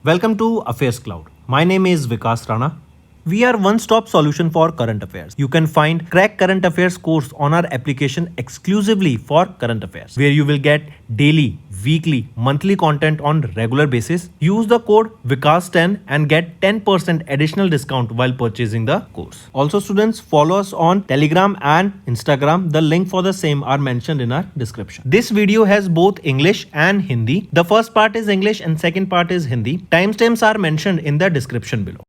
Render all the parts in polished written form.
Welcome to AffairsCloud. My name is Vikas Rana. We are one-stop solution for current affairs. You can find Crack Current Affairs course on our application exclusively for current affairs, where you will get daily, weekly, monthly content on regular basis. Use the code Vikas10 and get 10% additional discount while purchasing the course. Also, students, follow us on Telegram and Instagram. The link for the same are mentioned in our description. This video has both English and Hindi. The first part is English and second part is Hindi. Timestamps are mentioned in the description below.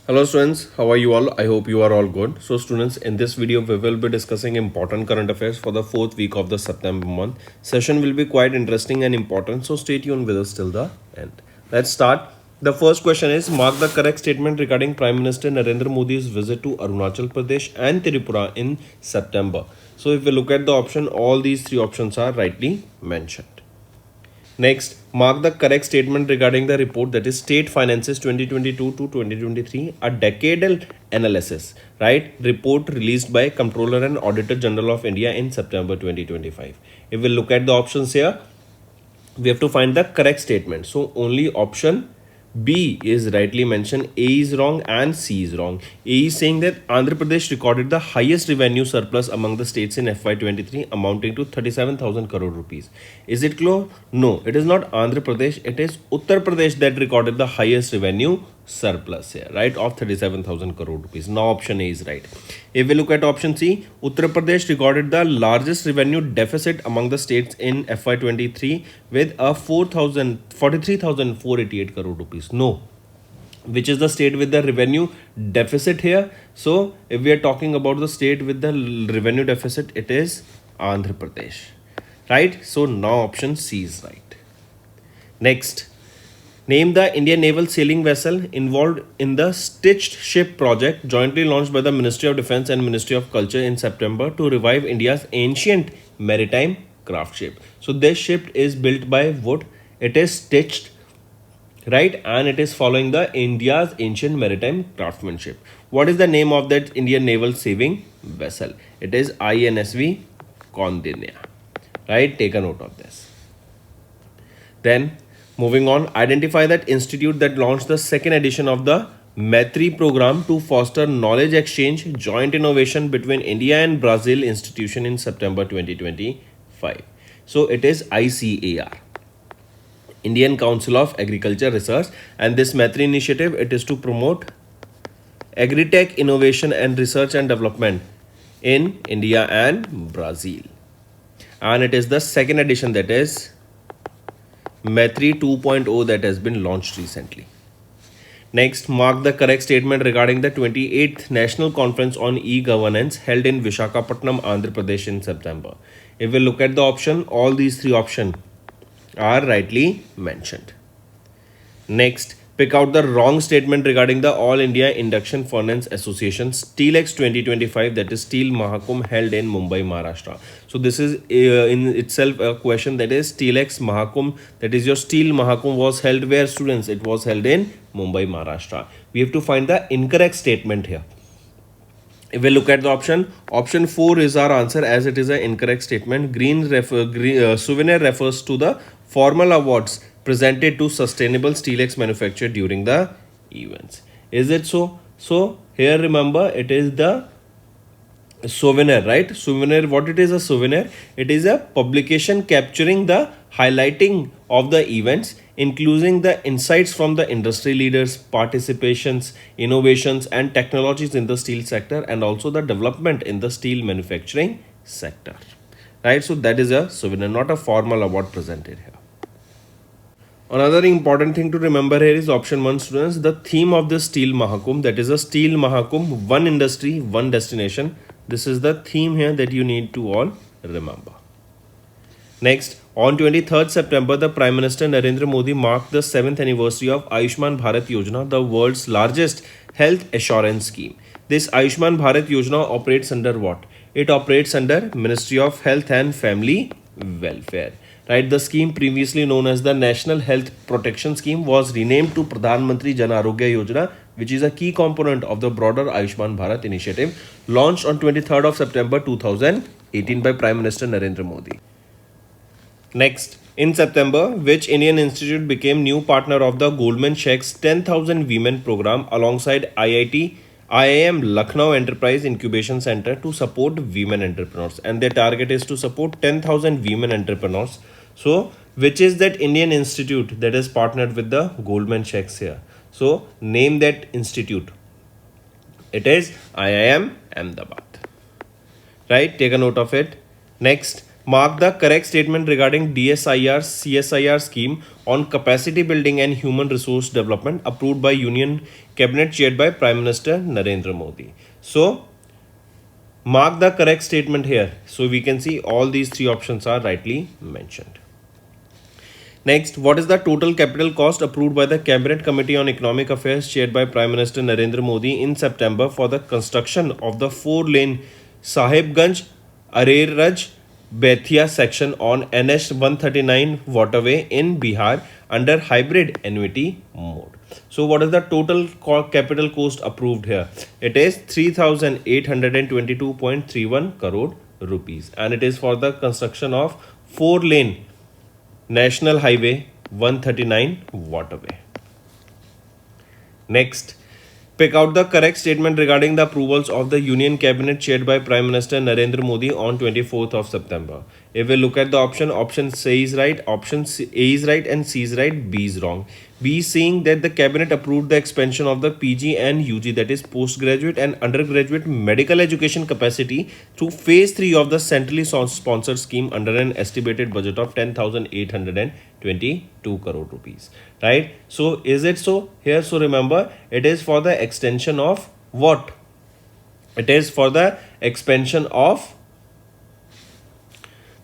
Hello students, how are you all? I hope you are all good. So students, in this video we will be discussing important current affairs for the 4th week of the September month. Session will be quite interesting and important, so stay tuned with us till the end. Let's start. The first question is, mark the correct statement regarding Prime Minister Narendra Modi's visit to Arunachal Pradesh and Tripura in September. So if we look at the option, all these three options are rightly mentioned. Next, mark the correct statement regarding the report, that is State Finances 2022 to 2023, a decadal analysis, right? Report released by Comptroller and Auditor General of India in September 2025. If we look at the options here, we have to find the correct statement. So only option B is rightly mentioned, A is wrong and C is wrong. A is saying that Andhra Pradesh recorded the highest revenue surplus among the states in FY23 amounting to 37,000 crore rupees. Is it clear? No, it is not Andhra Pradesh, it is Uttar Pradesh that recorded the highest revenue surplus here, right, of 37,000 crore rupees. Now option A is right. If we look at option C, Uttar Pradesh recorded the largest revenue deficit among the states in FY23 with a 43,488 crore rupees. No. Which is the state with the revenue deficit here? So if we are talking about the state with the revenue deficit, it is Andhra Pradesh, right? So now option C is right. Next, name the Indian naval sailing vessel involved in the Stitched Ship project jointly launched by the Ministry of Defence and Ministry of Culture in September to revive India's ancient maritime craft ship. So this ship is built by wood. It is stitched, right, and it is following the India's ancient maritime craftsmanship. What is the name of that Indian naval saving vessel? It is INSV Kondinya, right? Take a note of this. Then moving on, identify that institute that launched the second edition of the Maitri program to foster knowledge exchange, joint innovation between India and Brazil institution in September 2025. So it is ICAR, Indian Council of Agriculture Research, and this Maitri initiative, it is to promote agri-tech innovation and research and development in India and Brazil. And it is the second edition, that is Maitri 2.0, that has been launched recently. Next, mark the correct statement regarding the 28th National Conference on E-Governance held in Visakhapatnam, Andhra Pradesh in September. If we look at the option, all these three options are rightly mentioned. Next, pick out the wrong statement regarding the All India Induction Furnace Association SteelX 2025, that is Steel Mahakumbh held in Mumbai, Maharashtra. So this is in itself a question, that is SteelX Mahakumbh, that is your Steel Mahakumbh was held where, students? It was held in Mumbai, Maharashtra. We have to find the incorrect statement here. If we look at the option 4 is our answer, as it is an incorrect statement. Souvenir refers to the formal awards presented to sustainable SteelX manufacture during the events. Is it so? So here remember, it is the souvenir, right? Souvenir, what it is a souvenir? It is a publication capturing the highlighting of the events, including the insights from the industry leaders, participations, innovations and technologies in the steel sector, and also the development in the steel manufacturing sector, right? So that is a souvenir, not a formal award presented here. Another important thing to remember here is option 1, students. The theme of the Steel Mahakumbh, that is a Steel Mahakumbh, one industry, one destination. This is the theme here that you need to all remember. Next, on 23rd September, the Prime Minister Narendra Modi marked the 7th anniversary of Ayushman Bharat Yojana, the world's largest health assurance scheme. This Ayushman Bharat Yojana operates under what? It operates under Ministry of Health and Family Welfare, right? The scheme previously known as the National Health Protection Scheme was renamed to Pradhan Mantri Jan Arogya Yojana, which is a key component of the broader Ayushman Bharat initiative launched on 23rd of September 2018 by Prime Minister Narendra Modi. Next, in September, which Indian institute became new partner of the Goldman Sachs 10,000 Women program alongside IIM Lucknow Enterprise Incubation Center to support women entrepreneurs, and their target is to support 10,000 women entrepreneurs. So, which is that Indian institute that is partnered with the Goldman Sachs here? So, name that institute. It is IIM Ahmedabad. Right? Take a note of it. Next, mark the correct statement regarding DSIR CSIR scheme on capacity building and human resource development approved by Union Cabinet chaired by Prime Minister Narendra Modi. So, mark the correct statement here. So, we can see all these three options are rightly mentioned. Next, what is the total capital cost approved by the Cabinet Committee on Economic Affairs chaired by Prime Minister Narendra Modi in September for the construction of the 4-lane Sahibganj Areraj Bethia section on NH 139 waterway in Bihar under hybrid annuity mode? So what is the total capital cost approved here? It is 3,822.31 crore rupees, and it is for the construction of 4-lane National Highway 139 waterway. Next, pick out the correct statement regarding the approvals of the Union Cabinet chaired by Prime Minister Narendra Modi on 24th of September. If we look at the option C is right, option A is right and C is right, B is wrong. B is saying that the Cabinet approved the expansion of the PG and UG, that is postgraduate and undergraduate medical education capacity through phase 3 of the centrally sponsored scheme under an estimated budget of 10,822 crore rupees. Right? So is it so here? So remember, it is for the extension of what? It is for the expansion of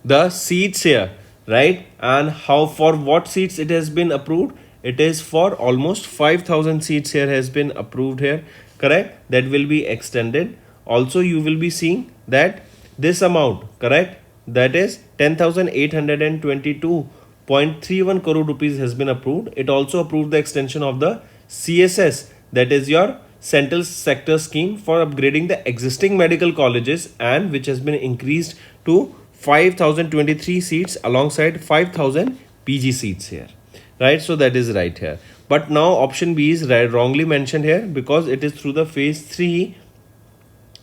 the seats here, right? And how, for what seats it has been approved? It is for almost 5,000 seats here has been approved here, correct? That will be extended. Also, you will be seeing that this amount, correct? That is 10,822.31 crore rupees has been approved. It also approved the extension of the CSS, that is your central sector scheme for upgrading the existing medical colleges, and which has been increased to 5,023 seats alongside 5,000 PG seats here. Right, so that is right here. But now option B is wrongly mentioned here because it is through the phase 3,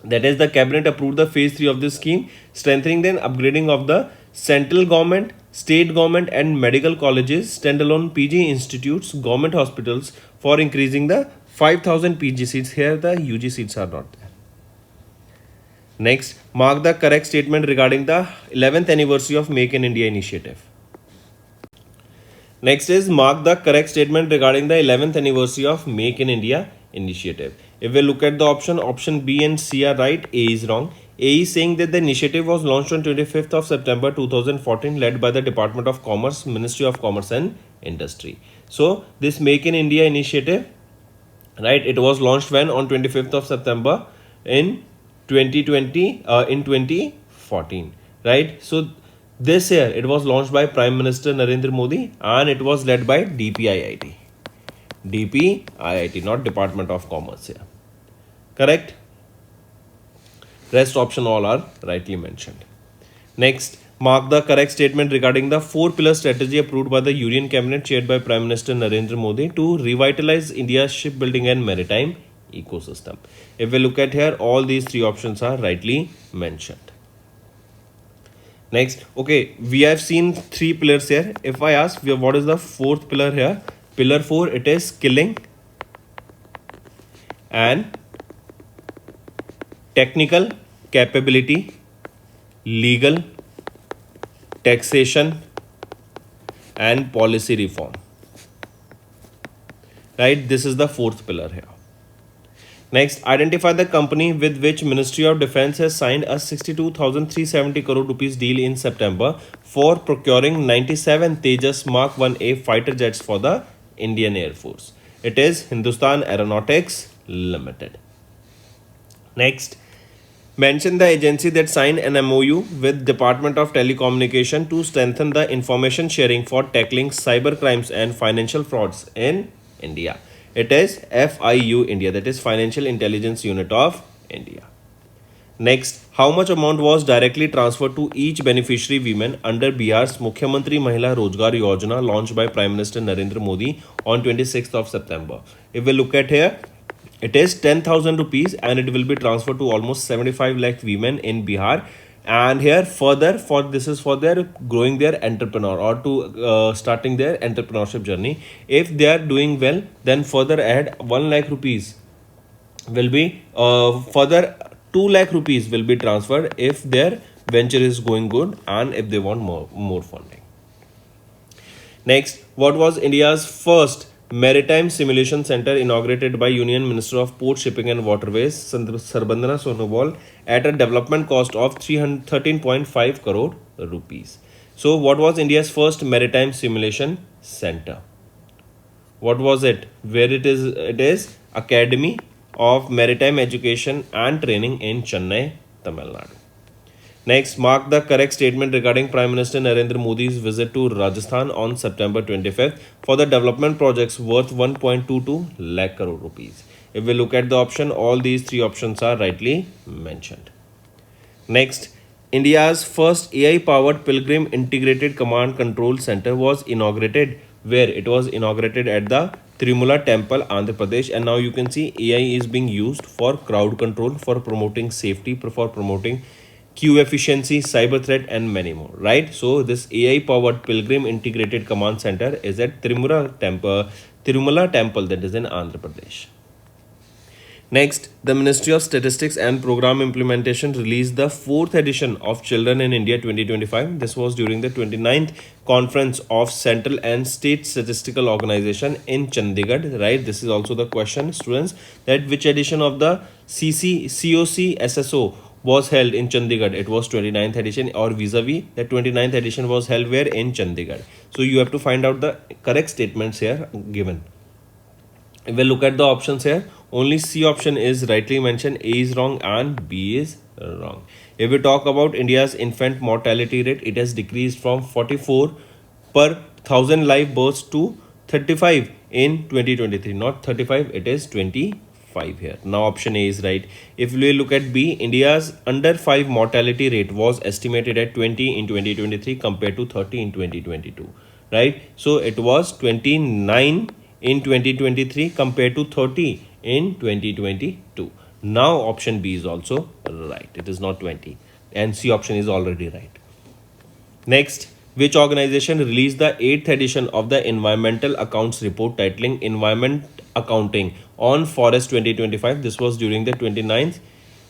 that is the Cabinet approved the phase 3 of this scheme, strengthening and upgrading of the central government, state government and medical colleges, standalone PG institutes, government hospitals for increasing the 5,000 PG seats. Here the UG seats are not there. Next, mark the correct statement regarding the 11th anniversary of Make in India initiative. Next is mark the correct statement regarding the 11th anniversary of Make in India initiative. If we look at the option B and C are right, A is wrong. A is saying that the initiative was launched on 25th of September 2014, led by the Department of Commerce, Ministry of Commerce and Industry. So this Make in India initiative, right, it was launched when? On 25th of September in 2014, right? So this year it was launched by Prime Minister Narendra Modi and it was led by DPIIT. DPIIT, not Department of Commerce here. Correct? Rest option all are rightly mentioned. Next, mark the correct statement regarding the 4-pillar strategy approved by the Union Cabinet chaired by Prime Minister Narendra Modi to revitalize India's shipbuilding and maritime ecosystem. If we look at here, all these 3 options are rightly mentioned. Next, okay, we have seen 3 pillars here. If I ask what is the 4th pillar here, pillar 4, it is skilling and technical capability, legal, taxation and policy reform. Right, this is the 4th pillar here. Next, identify the company with which Ministry of Defence has signed a 62,370 crore rupees deal in September for procuring 97 Tejas Mark 1A fighter jets for the Indian Air Force. It is Hindustan Aeronautics Limited. Next, Mention the agency that signed an MOU with Department of Telecommunication to strengthen the information sharing for tackling cyber crimes and financial frauds in India. It is FIU India, that is Financial Intelligence Unit of India. Next, how much amount was directly transferred to each beneficiary women under Bihar's Mukhyamantri Mahila Rozgar Yojana launched by Prime Minister Narendra Modi on 26th of September? If we look at here, it is 10,000 rupees and it will be transferred to almost 75 lakh women in Bihar. And here further this is for their growing their entrepreneur or to starting their entrepreneurship journey. If they are doing well, then further add 1 lakh rupees will be further 2 lakh rupees will be transferred if their venture is going good and if they want more funding. Next, what was India's first maritime simulation center inaugurated by Union Minister of Port, Shipping and Waterways Sarbandana Sonowal at a development cost of 13.5 crore rupees. So what was India's first maritime simulation center? What was it? Where it is? It is Academy of Maritime Education and Training in Chennai, Tamil Nadu. Next, mark the correct statement regarding Prime Minister Narendra Modi's visit to Rajasthan on September 25th for the development projects worth 1.22 lakh crore rupees. If we look at the option, all these three options are rightly mentioned. Next, India's first AI-powered Pilgrim Integrated Command Control Center was inaugurated where it was inaugurated at the Tirumala Temple, Andhra Pradesh, and now you can see AI is being used for crowd control, for promoting safety, for promoting queue efficiency, cyber threat, and many more. Right? So this AI-powered Pilgrim Integrated Command Center is at Tirumala Temple, that is in Andhra Pradesh. Next, the Ministry of Statistics and Program Implementation released the 4th edition of Children in India 2025. This was during the 29th Conference of Central and State Statistical Organization in Chandigarh. Right, this is also the question, students, that which edition of the COCSSO was held in Chandigarh. It was 29th edition, or vis-a-vis the 29th edition was held where? In Chandigarh. So you have to find out the correct statements here given. If we look at the options here, only C option is rightly mentioned, A is wrong and B is wrong. If we talk about India's infant mortality rate, it has decreased from 44 per 1000 live births to 35 in 2023. Not 35, it is 25 here. Now option A is right. If we look at B, India's under 5 mortality rate was estimated at 20 in 2023 compared to 30 in 2022. Right? So it was 29 in 2023 compared to 30 in 2022. Now option B is also right. It is not 20. And C option is already right. Next, which organization released the 8th edition of the Environmental Accounts Report titling Environment Accounting on Forest 2025? This was during the 29th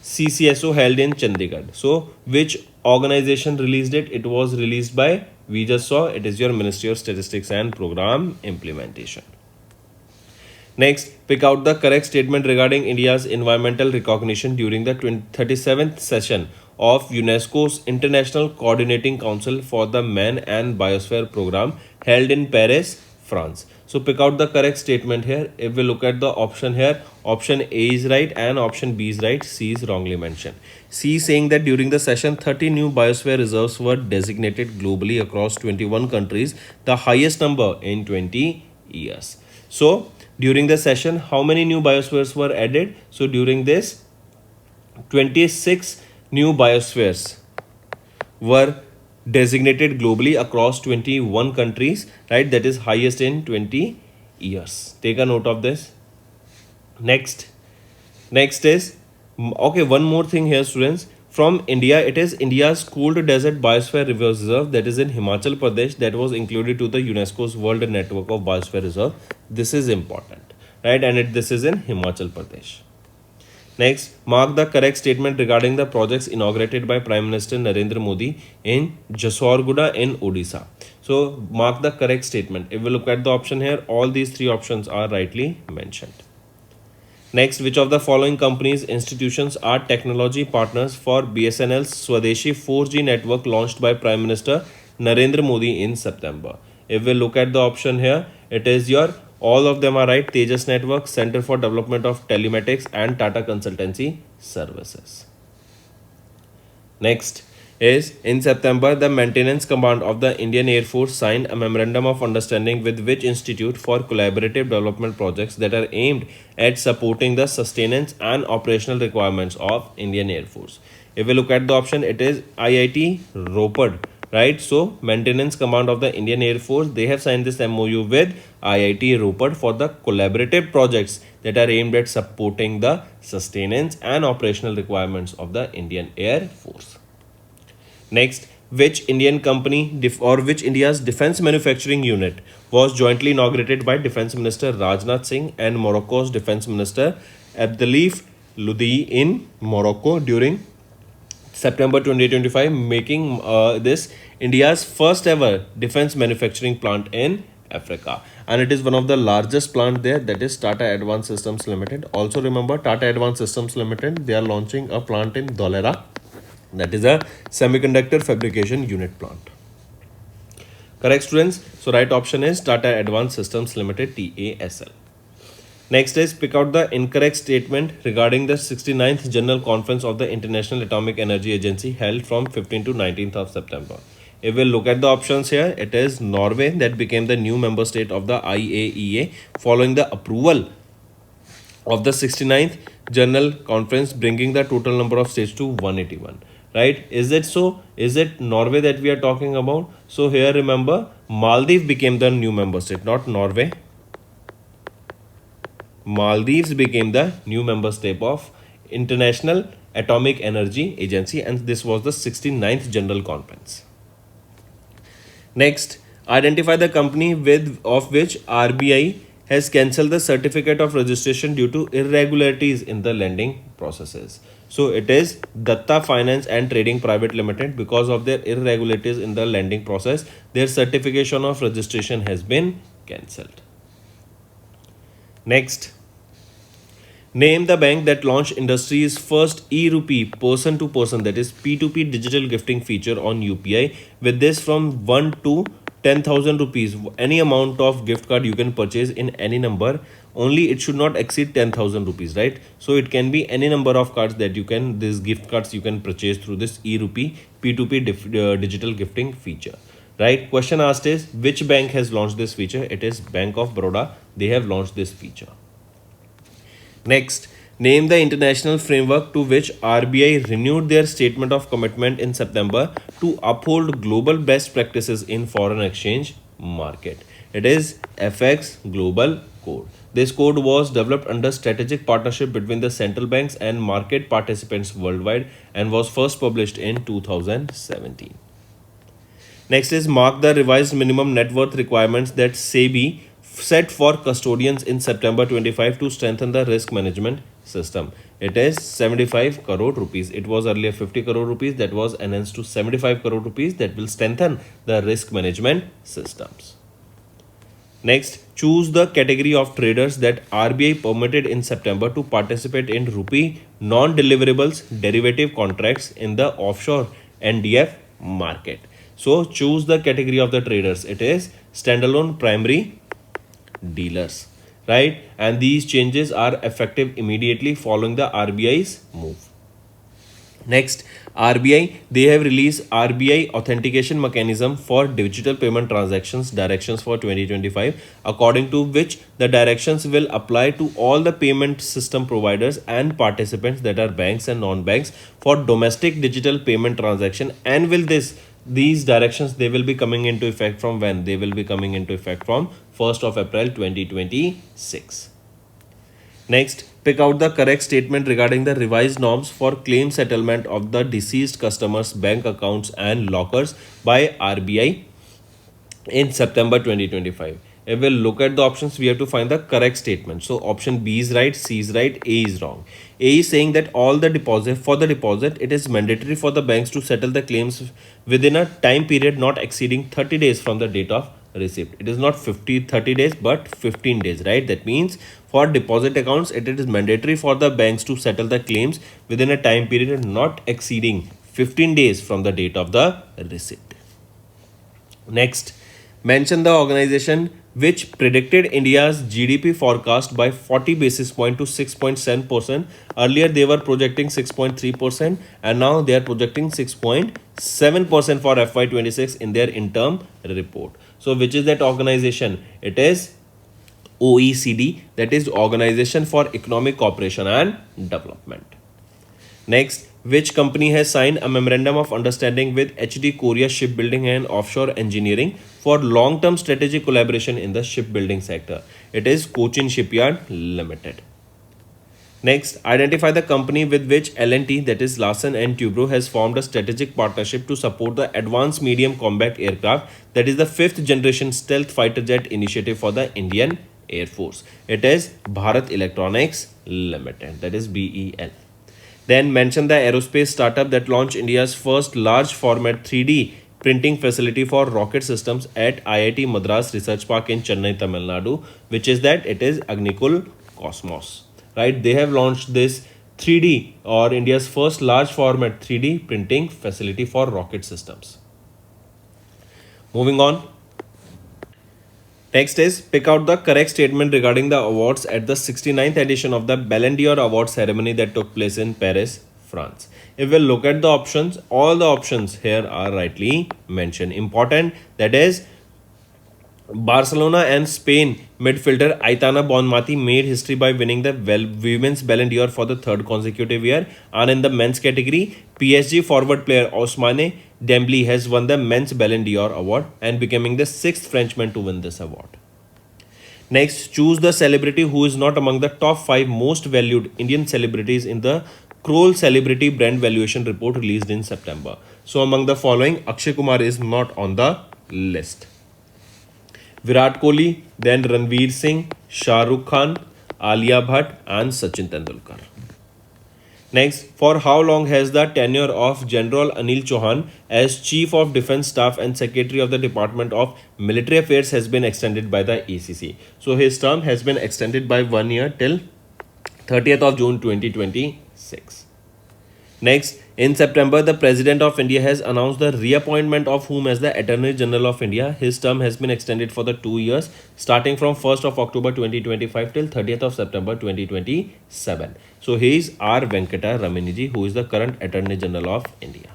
CCSO held in Chandigarh. So, which organization released it? It was released by, we just saw, it is your Ministry of Statistics and Program Implementation. Next, pick out the correct statement regarding India's environmental recognition during the 37th session of UNESCO's International Coordinating Council for the Man and Biosphere Program held in Paris, France. So pick out the correct statement here. If we look at the option here, option A is right and option B is right, C is wrongly mentioned. C is saying that during the session, 30 new biosphere reserves were designated globally across 21 countries, the highest number in 20 years. So during the session, how many new biospheres were added? So during this, 26 new biospheres were designated globally across 21 countries, right? That is highest in 20 years. Take a note of this. Next is, okay, one more thing here, students. From India, it is India's cooled desert biosphere reserve, that is in Himachal Pradesh, that was included to the UNESCO's World Network of Biosphere Reserve. This is important, right? And this is in Himachal Pradesh. Next, mark the correct statement regarding the projects inaugurated by Prime Minister Narendra Modi in Jasorguda in Odisha. So, mark the correct statement. If we look at the option here, all these three options are rightly mentioned. Next, which of the following companies, institutions are technology partners for BSNL's Swadeshi 4G network launched by Prime Minister Narendra Modi in September? If we look at the option here, it is your, all of them are right, Tejas Network, Center for Development of Telematics and Tata Consultancy Services. Next is in September, the Maintenance Command of the Indian Air Force signed a memorandum of understanding with which institute for collaborative development projects that are aimed at supporting the sustenance and operational requirements of Indian Air Force. If we look at the option, it is IIT Ropar, right? So Maintenance Command of the Indian Air Force, they have signed this MOU with IIT Ropar for the collaborative projects that are aimed at supporting the sustenance and operational requirements of the Indian Air Force. Next, which Indian company or which India's defense manufacturing unit was jointly inaugurated by Defense Minister Rajnath Singh and Morocco's Defense Minister Abdelif Ludi in Morocco during September 2025, making this India's first ever defense manufacturing plant in Africa. And it is one of the largest plant there, that is Tata Advanced Systems Limited. Also remember, Tata Advanced Systems Limited, they are launching a plant in Dholera. That is a semiconductor fabrication unit plant. Correct, students? So right option is Tata Advanced Systems Limited, TASL. Next is pick out the incorrect statement regarding the 69th General Conference of the International Atomic Energy Agency held from 15th to 19th of September. If we look at the options here, it is Norway that became the new member state of the IAEA following the approval of the 69th General Conference, bringing the total number of states to 181. Right? Is it so? Is it Norway that we are talking about? So here remember, Maldives became the new member state, not Norway. Maldives became the new member state of International Atomic Energy Agency, and this was the 69th General Conference. Next, identify the company of which RBI has cancelled the certificate of registration due to irregularities in the lending processes. So it is Datta Finance and Trading Private Limited. Because of their irregularities in the lending process, their certification of registration has been cancelled. Next, name the bank that launched industry's first e-rupee person-to-person, that is P2P digital gifting feature on UPI. With this, from 1 to 10,000 rupees, any amount of gift card you can purchase in any number. Only it should not exceed 10,000 rupees, right? So it can be any number of cards that you can, these gift cards you can purchase through this e-rupee P2P digital gifting feature. Right? Question asked is, which bank has launched this feature? It is Bank of Baroda. They have launched this feature. Next, name the international framework to which RBI renewed their statement of commitment in September to uphold global best practices in foreign exchange market. It is FX Global Code. This code was developed under strategic partnership between the central banks and market participants worldwide and was first published in 2017. Next is mark the revised minimum net worth requirements that SEBI set for custodians in September 25 to strengthen the risk management system. It is 75 crore rupees. It was earlier 50 crore rupees, that was enhanced to 75 crore rupees, that will strengthen the risk management systems. Next, choose the category of traders that RBI permitted in September to participate in rupee non-deliverables derivative contracts in the offshore NDF market. So choose the category of the traders. It is standalone primary dealers, right? And these changes are effective immediately following the RBI's move. Next, RBI, they have released RBI authentication mechanism for digital payment transactions directions for 2025, according to which the directions will apply to all the payment system providers and participants, that are banks and non-banks, for domestic digital payment transaction. And will these directions, they will be coming into effect from when? They will be coming into effect from 1st of April 2026. Next, pick out the correct statement regarding the revised norms for claim settlement of the deceased customers' bank accounts and lockers by RBI in September 2025. If we look at the options, we have to find the correct statement. So option B is right, C is right, A is wrong. A is saying that for the deposit, it is mandatory for the banks to settle the claims within a time period not exceeding 30 days from the date of receipt. It is not 30 days but 15 days, right? That means for deposit accounts, it is mandatory for the banks to settle the claims within a time period not exceeding 15 days from the date of the receipt. Next, mention the organization which predicted India's GDP forecast by 40 basis point to 6.7%. Earlier they were projecting 6.3% and now they are projecting 6.7% for FY26 in their interim report. So which is that organization? It is OECD, that is Organization for Economic Cooperation and Development. Next, which company has signed a memorandum of understanding with HD Korea Shipbuilding and Offshore Engineering for long-term strategic collaboration in the shipbuilding sector? It is Cochin Shipyard Limited. Next, identify the company with which L&T, that is Larsen and Toubro, has formed a strategic partnership to support the Advanced Medium Combat Aircraft, that is the 5th generation stealth fighter jet initiative for the Indian Air Force. It is Bharat Electronics Limited, that is BEL. Then mention the aerospace startup that launched India's first large format 3D printing facility for rocket systems at IIT Madras Research Park in Chennai, Tamil Nadu, which is that it is Agnikul Cosmos. Right? They have launched this 3D or India's first large format 3D printing facility for rocket systems. Moving on. Next is pick out the correct statement regarding the awards at the 69th edition of the Ballon d'Or award ceremony that took place in Paris, France. If we look at the options, all the options here are rightly mentioned. Important, that is Barcelona and Spain midfielder Aitana Bonmati made history by winning the Women's Ballon d'Or for the 3rd consecutive year. And in the men's category, PSG forward player Ousmane Dembélé has won the Men's Ballon d'Or award and becoming the 6th Frenchman to win this award. Next, choose the celebrity who is not among the top 5 most valued Indian celebrities in the Kroll Celebrity Brand Valuation Report released in September. So among the following, Akshay Kumar is not on the list. Virat Kohli, then Ranveer Singh, Shah Rukh Khan, Alia Bhatt and Sachin Tendulkar. Next, for how long has the tenure of General Anil Chauhan as Chief of Defence Staff and Secretary of the Department of Military Affairs has been extended by the ACC? So his term has been extended by 1 year till 30th of June 2026. Next, in September, the President of India has announced the reappointment of whom as the Attorney General of India. His term has been extended for the 2 years, starting from 1st of October 2025 till 30th of September 2027. So he is R. Venkata Ramaniji, who is the current Attorney General of India.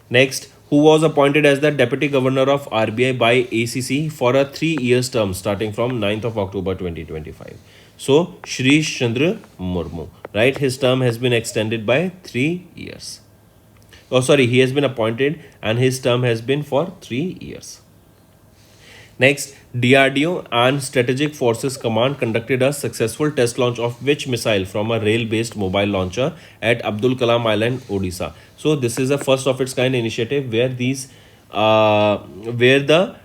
Next, who was appointed as the Deputy Governor of RBI by ACC for a 3-year term starting from 9th of October 2025. So, Shrish Chandra Murmu, right? His term has been extended by 3 years. Oh, sorry, he has been appointed and his term has been for 3 years. Next, DRDO and Strategic Forces Command conducted a successful test launch of which missile from a rail-based mobile launcher at Abdul Kalam Island, Odisha. So, this is a first of its kind initiative where the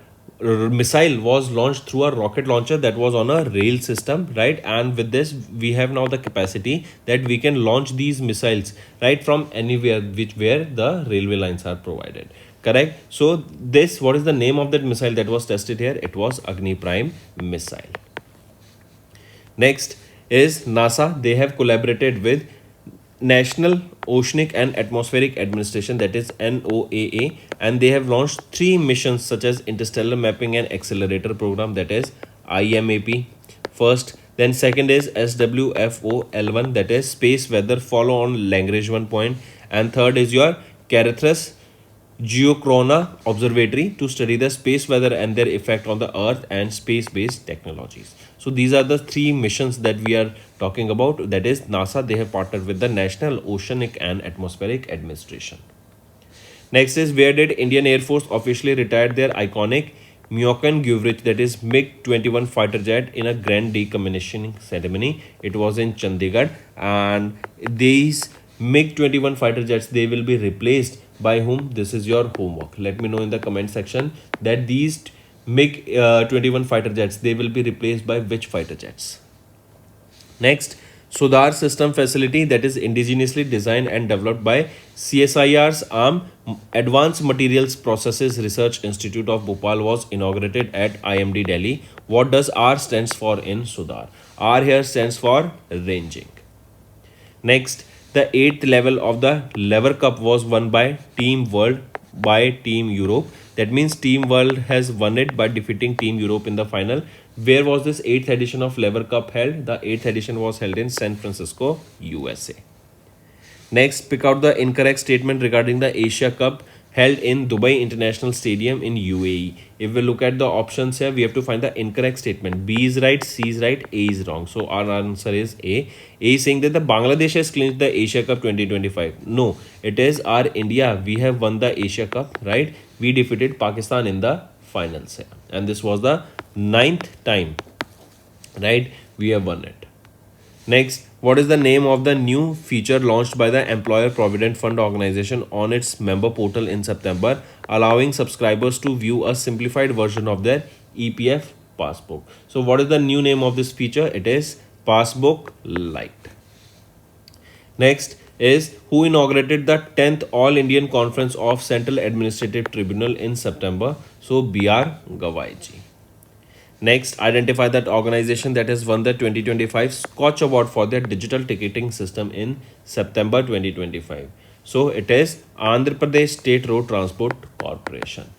missile was launched through a rocket launcher that was on a rail system, right? And with this we have now the capacity that we can launch these missiles right from anywhere where the railway lines are provided. Correct? So this, what is the name of that missile that was tested here? It was Agni Prime missile. Next is NASA. They have collaborated with National Oceanic and Atmospheric Administration, that is NOAA, and they have launched 3 missions such as Interstellar Mapping and Accelerator Program, that is IMAP first. Then second is SWFO-L1, that is Space Weather Follow on Lagrange 1 point, and third is your Carithus Geochrona Observatory to study the space weather and their effect on the Earth and space-based technologies. So these are the 3 missions that we are talking about. That is NASA. They have partnered with the National Oceanic and Atmospheric Administration. Next is, where did Indian Air Force officially retire their iconic Myokan Guvrich, that is MiG-21 fighter jet, in a grand decommissioning ceremony? It was in Chandigarh, and these MiG-21 fighter jets, they will be replaced by whom? This is your homework. Let me know in the comment section that these MiG-21 fighter jets, they will be replaced by which fighter jets. Next, Sudhar System Facility, that is indigenously designed and developed by CSIR's arm Advanced Materials Processes Research Institute of Bhopal, was inaugurated at IMD Delhi. What does R stands for in Sudhar? R here stands for ranging. Next, the 8th level of the Lever Cup was won by Team World by Team Europe. That means Team World has won it by defeating Team Europe in the final. Where was this 8th edition of Lever Cup held? The 8th edition was held in San Francisco, USA. Next, pick out the incorrect statement regarding the Asia Cup held in Dubai International Stadium in UAE. If we look at the options here, we have to find the incorrect statement. B is right, C is right, A is wrong. So our answer is A. A is saying that the Bangladesh has clinched the Asia Cup 2025. No, it is our India. We have won the Asia Cup, right? We defeated Pakistan in the finals here. And this was the 9th time, right? We have won it. Next, what is the name of the new feature launched by the Employer Provident Fund organization on its member portal in September, allowing subscribers to view a simplified version of their EPF passbook? So what is the new name of this feature? It is Passbook Lite. Next is who inaugurated the 10th All Indian Conference of Central Administrative Tribunal in September? So B.R. Gavaiji. Next, identify that organization that has won the 2025 Scotch Award for their digital ticketing system in September 2025. So it is Andhra Pradesh State Road Transport Corporation.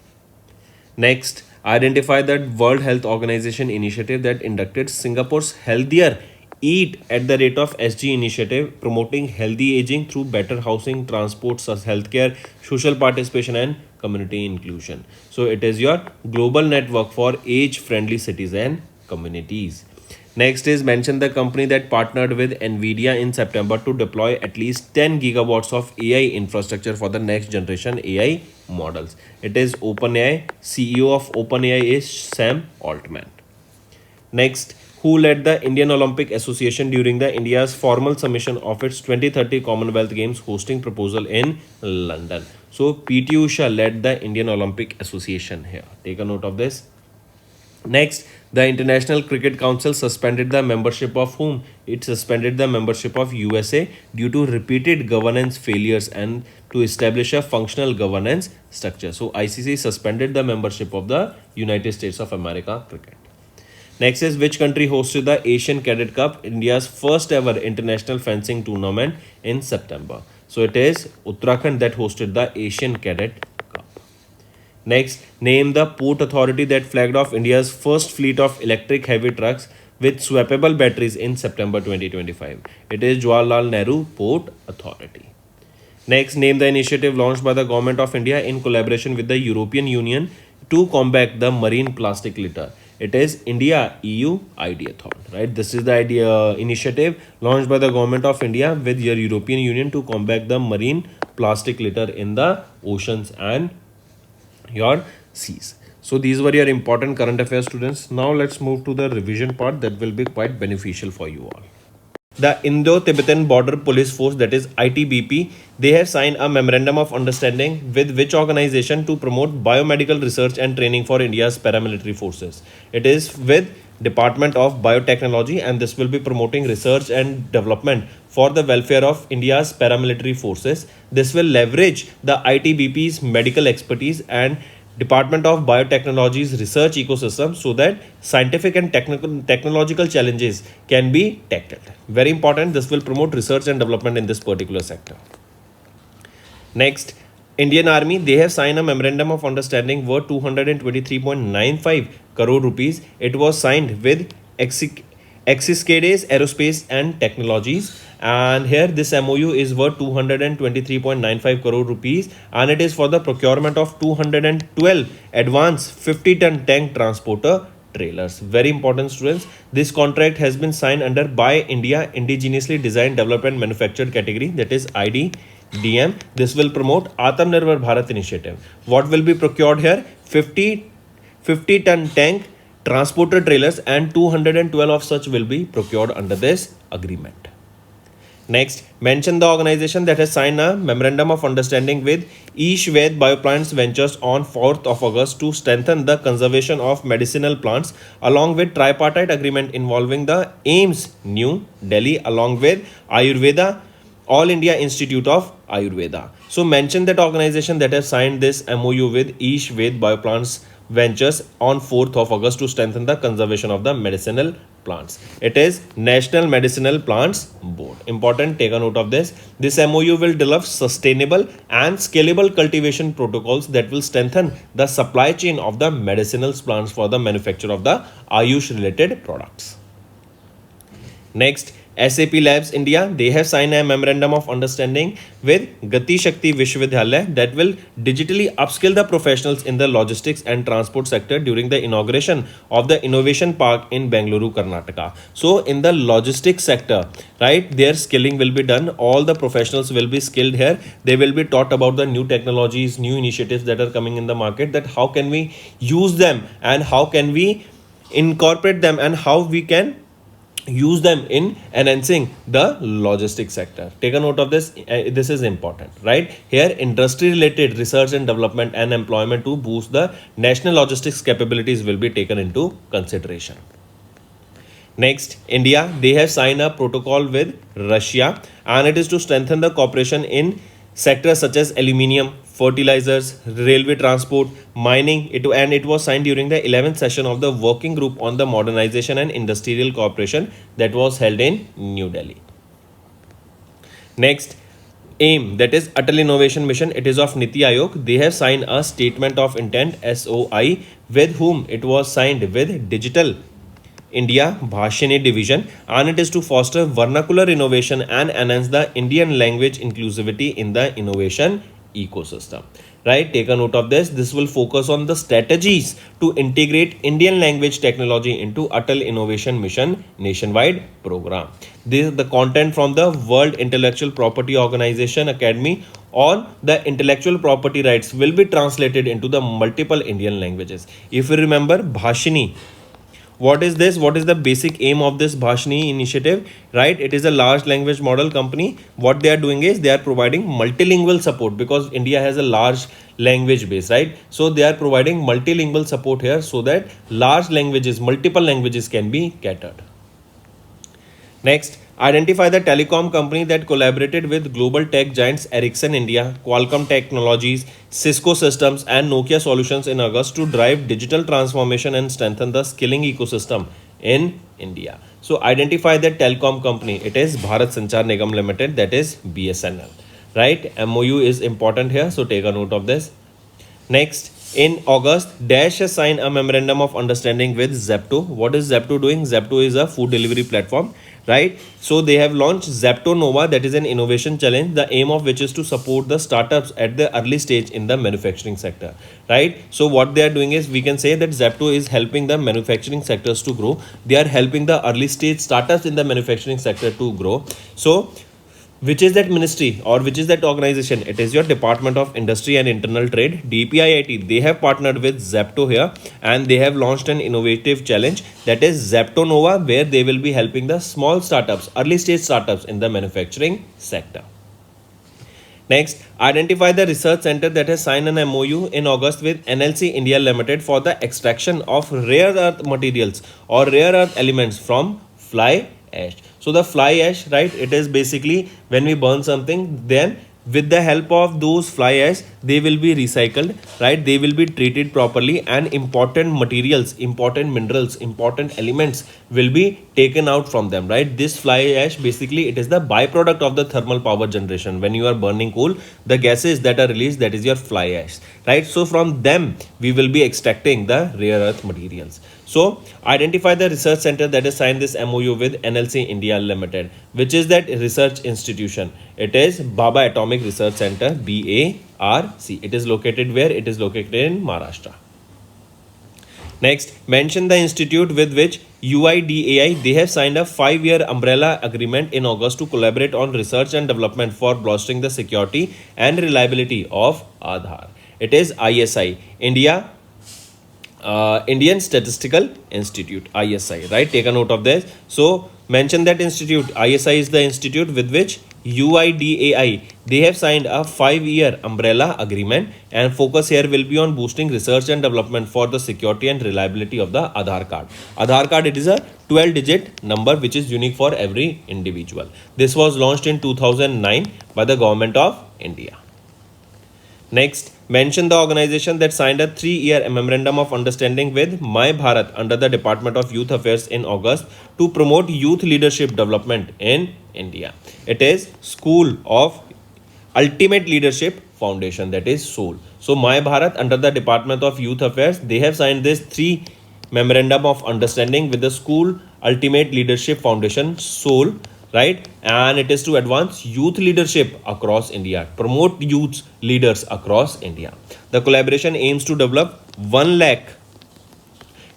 Next, identify that World Health Organization initiative that inducted Singapore's Healthier Eat at the Rate of SG initiative, promoting healthy aging through better housing, transport, healthcare, social participation and community inclusion. So it is your global network for age-friendly cities and communities. Next is mention the company that partnered with NVIDIA in September to deploy at least 10 gigawatts of AI infrastructure for the next generation AI models. It is OpenAI. CEO of OpenAI is Sam Altman. Next, who led the Indian Olympic Association during the India's formal submission of its 2030 Commonwealth Games hosting proposal in London? So PT Usha led the Indian Olympic Association here. Take a note of this. Next, the International Cricket Council suspended the membership of whom? It suspended the membership of USA due to repeated governance failures and to establish a functional governance structure. So ICC suspended the membership of the United States of America Cricket. Next is which country hosted the Asian Cadet Cup, India's first ever international fencing tournament in September? So it is Uttarakhand that hosted the Asian Cadet Cup. Next, name the port authority that flagged off India's first fleet of electric heavy trucks with swappable batteries in September 2025. It is Jawaharlal Nehru Port Authority. Next, name the initiative launched by the Government of India in collaboration with the European Union to combat the marine plastic litter. It is India EU Ideathon, right? This is the initiative launched by the Government of India with your European Union to combat the marine plastic litter in the oceans and your seas. So these were your important current affairs, students. Now let's move to the revision part that will be quite beneficial for you all. The Indo-Tibetan Border Police Force, that is ITBP, they have signed a memorandum of understanding with which organization to promote biomedical research and training for India's paramilitary forces. It is with Department of Biotechnology, and this will be promoting research and development for the welfare of India's paramilitary forces. This will leverage the ITBP's medical expertise and Department of Biotechnology's research ecosystem so that scientific and technological challenges can be tackled. Very important, this will promote research and development in this particular sector. Next, Indian Army, they have signed a memorandum of understanding worth 223.95 crore rupees. It was signed with Exiscades Aerospace and Technologies, and here this MOU is worth 223.95 crore rupees, and it is for the procurement of 212 advanced 50-ton tank transporter trailers. Very important, students. This contract has been signed under Buy India Indigenously Designed, Developed and Manufactured category, that is IDDM. This will promote Atmanirbhar Bharat initiative. What will be procured here? 50-ton tank transporter trailers, and 212 of such will be procured under this agreement. Next, mention the organization that has signed a memorandum of understanding with Ishved Bioplants Ventures on 4th of August to strengthen the conservation of medicinal plants, along with tripartite agreement involving the AIIMS New Delhi along with Ayurveda All India Institute of Ayurveda. So mention that organization that has signed this MOU with Ishved Bioplants ventures on 4th of August to strengthen the conservation of the medicinal plants. It is National Medicinal Plants Board. Important, take a note of this. This MOU will develop sustainable and scalable cultivation protocols that will strengthen the supply chain of the medicinal plants for the manufacture of the Ayush related products. Next, SAP Labs India, they have signed a memorandum of understanding with Gati Shakti Vishwavidyalaya that will digitally upskill the professionals in the logistics and transport sector during the inauguration of the Innovation Park in Bengaluru, Karnataka. So, in the logistics sector, right, their skilling will be done. All the professionals will be skilled here. They will be taught about the new technologies, new initiatives that are coming in the market, that how can we use them and how can we incorporate them and how we can use them in enhancing the logistics sector. Take a note of this. This is important, right? Here, industry related research and development and employment to boost the national logistics capabilities will be taken into consideration. Next, India, they have signed a protocol with Russia, and it is to strengthen the cooperation in sectors such as aluminium, fertilizers, railway transport, mining. It was signed during the 11th session of the Working Group on the Modernization and Industrial Cooperation that was held in New Delhi. Next, AIM, that is Atal Innovation Mission, it is of Niti Aayog. They have signed a Statement of Intent SOI with whom it was signed with Digital India Bhashini Division, and it is to foster vernacular innovation and enhance the Indian language inclusivity in the innovation ecosystem. Right, take a note of this. This will focus on the strategies to integrate Indian language technology into Atal Innovation Mission nationwide program. This is the content from the World Intellectual Property Organization Academy on the intellectual property rights will be translated into the multiple Indian languages. If you remember Bhashini, what is this? What is the basic aim of this Bhashini initiative? Right, it is a large language model company. What they are doing is they are providing multilingual support because India has a large language base, right? So they are providing multilingual support here so that large languages, multiple languages can be catered. Next, identify the telecom company that collaborated with global tech giants Ericsson India, Qualcomm Technologies, Cisco Systems and Nokia Solutions in August to drive digital transformation and strengthen the skilling ecosystem in India. So identify the telecom company. It is Bharat Sanchar Nigam Limited, that is BSNL. Right? MOU is important here, so take a note of this. Next, in August, Dash has signed a memorandum of understanding with Zepto. What is Zepto doing? Zepto is a food delivery platform, right? So they have launched Zepto Nova, that is an innovation challenge, the aim of which is to support the startups at the early stage in the manufacturing sector, right? So what they are doing is, we can say that Zepto is helping the manufacturing sectors to grow. They are helping the early stage startups in the manufacturing sector to grow. So which is that ministry or which is that organization? It is your Department of Industry and Internal Trade, DPIIT. They have partnered with Zepto here and they have launched an innovative challenge, that is Zepto Nova, where they will be helping the small startups, early stage startups in the manufacturing sector. Next, identify the research center that has signed an MOU in August with NLC India Limited for the extraction of rare earth materials or rare earth elements from fly ash. So the fly ash, right, it is basically when we burn something, then with the help of those fly ash, they will be recycled, right? They will be treated properly and important materials, important minerals, important elements will be taken out from them, right? This fly ash, basically it is the byproduct of the thermal power generation. When you are burning coal, the gases that are released, that is your fly ash, right? So from them, we will be extracting the rare earth materials. So identify the research center that has signed this MOU with NLC India Limited. Which is that research institution? It is Baba Atomic Research Center, BARC. It is located where? It is located in Maharashtra. Next, mention the institute with which UIDAI, they have signed a 5-year umbrella agreement in August to collaborate on research and development for bolstering the security and reliability of Aadhaar. It is ISI, Indian Statistical Institute, ISI, right? Take a note of this. So mention that institute. ISI is the institute with which UIDAI, they have signed a 5-year umbrella agreement, and focus here will be on boosting research and development for the security and reliability of the Aadhaar card. Aadhaar card, it is a 12-digit number which is unique for every individual. This was launched in 2009 by the government of India. Next, mention the organization that signed a 3-year memorandum of understanding with My Bharat under the Department of Youth Affairs in August to promote youth leadership development in India. It is School of Ultimate Leadership Foundation, that is SOUL. So My Bharat under the Department of Youth Affairs, they have signed this 3 memorandum of understanding with the School Ultimate Leadership Foundation SOUL, right? And it is to advance youth leadership across India, promote youth leaders across India. The collaboration aims to develop 1 lakh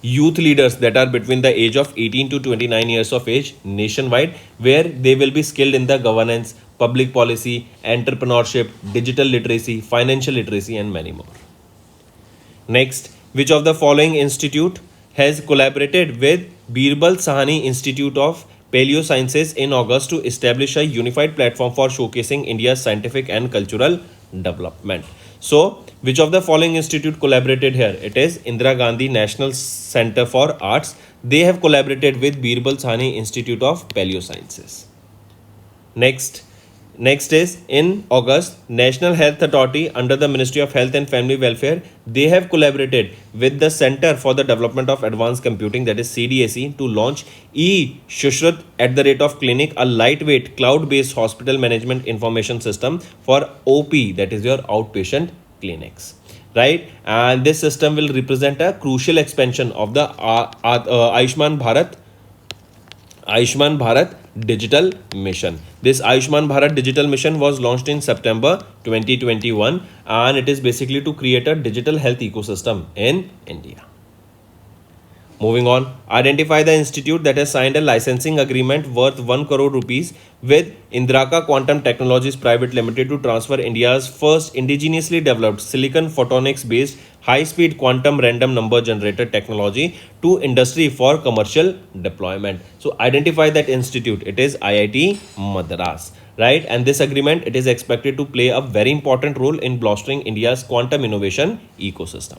youth leaders that are between the age of 18 to 29 years of age nationwide, where they will be skilled in the governance, public policy, entrepreneurship, digital literacy, financial literacy, and many more. Next, which of the following institute has collaborated with Birbal Sahani Institute of Paleo Sciences in August to establish a unified platform for showcasing India's scientific and cultural development? So, which of the following institute collaborated here? It is Indira Gandhi National Center for Arts. They have collaborated with Birbal Sahani Institute of Paleo Sciences. Next is in August, National Health Authority under the Ministry of Health and Family Welfare, they have collaborated with the Center for the Development of Advanced Computing, that is CDAC, to launch e-Shushrut @clinic, a lightweight cloud-based hospital management information system for OP, that is your outpatient clinics, right? And this system will represent a crucial expansion of the Ayushman Bharat Digital Mission. This Ayushman Bharat Digital Mission was launched in September 2021, and it is basically to create a digital health ecosystem in India. Moving on, identify the institute that has signed a licensing agreement worth 1 crore rupees with Indraka Quantum Technologies Private Limited to transfer India's first indigenously developed silicon photonics based high-speed quantum random number generator technology to industry for commercial deployment. So identify that institute. It is IIT Madras, right? And this agreement, it is expected to play a very important role in bolstering India's quantum innovation ecosystem.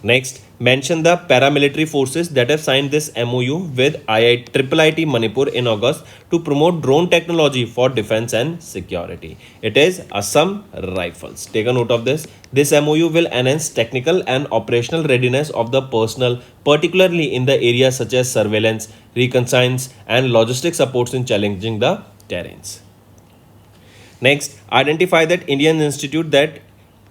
Next, mention the paramilitary forces that have signed this MOU with IIT Manipur in August to promote drone technology for defense and security. It is Assam Rifles. Take a note of this. This MOU will enhance technical and operational readiness of the personnel, particularly in the areas such as surveillance, reconnaissance, and logistic supports in challenging the terrains. Next, identify that Indian institute that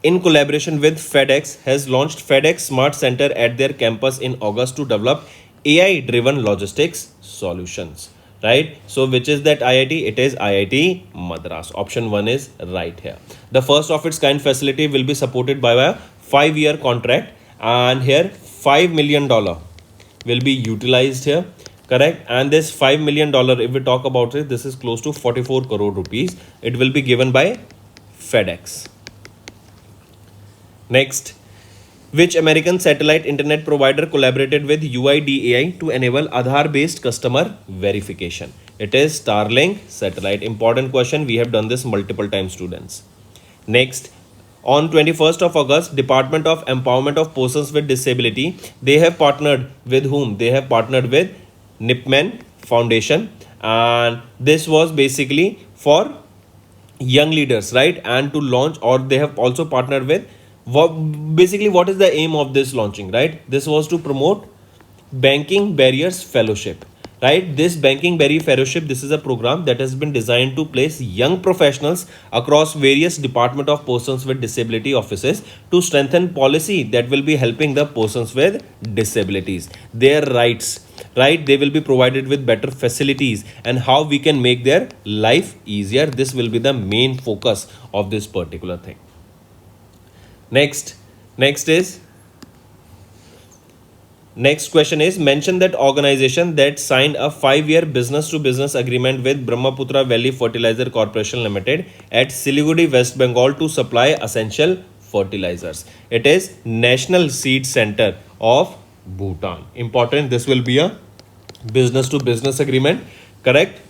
in collaboration with FedEx has launched FedEx Smart Center at their campus in August to develop AI-driven logistics solutions, right? So which is that IIT? It is IIT Madras. Option 1 is right here. The first of its kind facility will be supported by a 5-year contract, and here $5 million will be utilized here, correct? And this $5 million, if we talk about it, this is close to 44 crore rupees. It will be given by FedEx. Next, which American satellite internet provider collaborated with UIDAI to enable Aadhaar-based customer verification? It is Starlink Satellite. Important question. We have done this multiple times, students. Next, on 21st of August, Department of Empowerment of Persons with Disability, they have partnered with whom? They have partnered with Nipman Foundation, and this was basically for young leaders, right? And to launch, or they have also partnered with what is the aim of this launching, right? This was to promote Banking Barriers Fellowship, right? This Banking Barrier Fellowship, this is a program that has been designed to place young professionals across various Department of Persons with Disability offices to strengthen policy that will be helping the persons with disabilities, their rights, right? They will be provided with better facilities and how we can make their life easier. This will be the main focus of this particular thing. Next question is, mention that organization that signed a 5-year business-to-business agreement with Brahmaputra Valley Fertilizer Corporation Limited at Siliguri, West Bengal to supply essential fertilizers. It is National Seed Center of Bhutan. Important, this will be a business-to-business agreement, correct?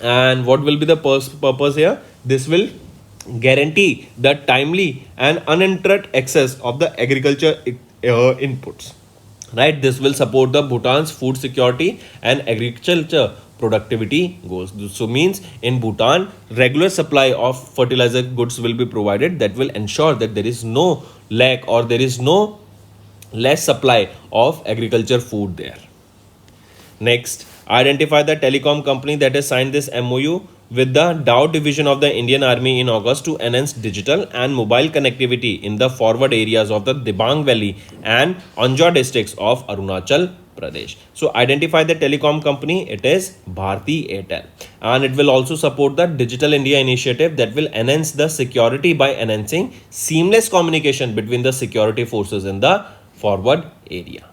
And what will be the purpose here? This will guarantee the timely and uninterrupted access of the agriculture inputs, right? This will support the Bhutan's food security and agriculture productivity goals. So means in Bhutan, regular supply of fertilizer goods will be provided that will ensure that there is no lack or there is no less supply of agriculture food there. Next, identify the telecom company that has signed this MOU with the Dow division of the Indian Army in August to enhance digital and mobile connectivity in the forward areas of the Dibang Valley and Anjar districts of Arunachal Pradesh. So identify the telecom company, it is Bharti Airtel, and it will also support the Digital India initiative that will enhance the security by enhancing seamless communication between the security forces in the forward area.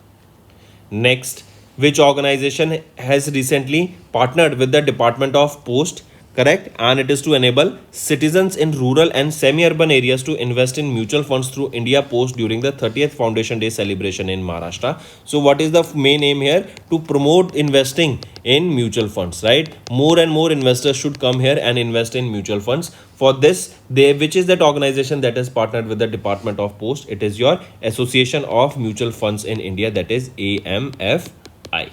Next, which organization has recently partnered with the Department of Post, correct, and it is to enable citizens in rural and semi-urban areas to invest in mutual funds through India Post during the 30th Foundation Day celebration in Maharashtra. So what is the main aim here? To promote investing in mutual funds, right? More and more investors should come here and invest in mutual funds. For this, which is that organization that has partnered with the Department of Post? It is your Association of Mutual Funds in India, that is AMFI.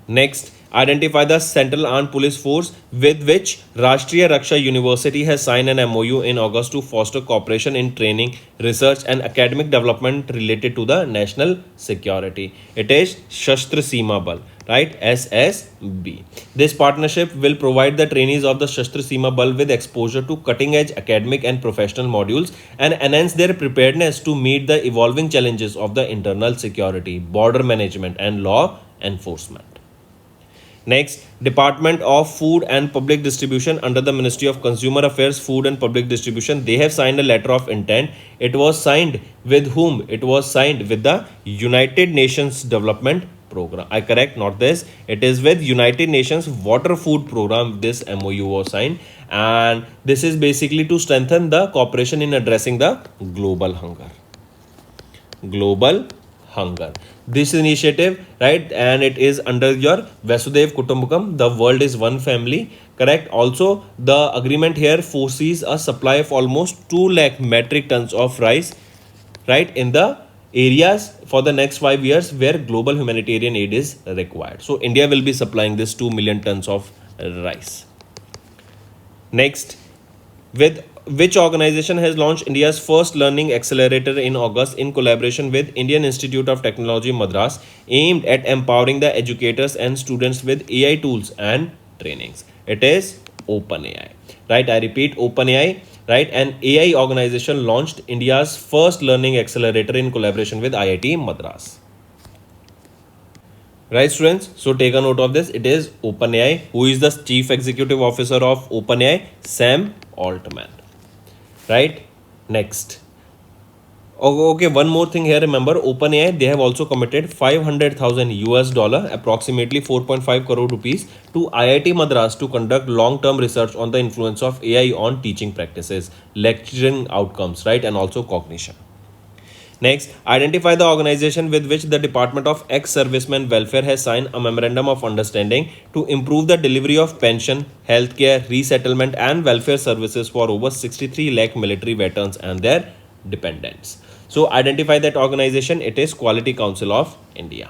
Next, identify the Central Armed Police Force with which Rashtriya Raksha University has signed an MOU in August to foster cooperation in training, research and academic development related to the national security. It is Shastra Seema Bal, right? SSB. This partnership will provide the trainees of the Shastra Seema Bal with exposure to cutting-edge academic and professional modules and enhance their preparedness to meet the evolving challenges of the internal security, border management and law enforcement. Next, Department of Food and Public Distribution under the Ministry of Consumer Affairs, Food and Public Distribution, they have signed a letter of intent. It was signed with whom? It was signed with the United Nations Development Program. I correct, not this. It is with United Nations Water Food Program this MOU was signed, and this is basically to strengthen the cooperation in addressing the global hunger. Global hunger. This initiative, right, and it is under your Vasudev Kutumbakam, the world is one family, correct. Also, the agreement here foresees a supply of almost 2 lakh metric tons of rice, right, in the areas for the next 5 years where global humanitarian aid is required. So India will be supplying this 2 million tons of rice. Next, with which organization has launched India's first learning accelerator in August in collaboration with Indian Institute of Technology Madras, aimed at empowering the educators and students with AI tools and trainings? It is OpenAI, right? I repeat, OpenAI, right? An AI organization launched India's first learning accelerator in collaboration with IIT Madras. Right, students? So take a note of this. It is OpenAI. Who is the Chief Executive Officer of OpenAI? Sam Altman. Right? Next. Okay, one more thing here. Remember, OpenAI, they have also committed 500,000 US dollar, approximately 4.5 crore rupees, to IIT Madras to conduct long-term research on the influence of AI on teaching practices, lecturing outcomes, right, and also cognition. Next, identify the organization with which the Department of Ex-Servicemen Welfare has signed a memorandum of understanding to improve the delivery of pension, healthcare, resettlement and welfare services for over 63 lakh military veterans and their dependents. So identify that organization. It is Quality Council of India.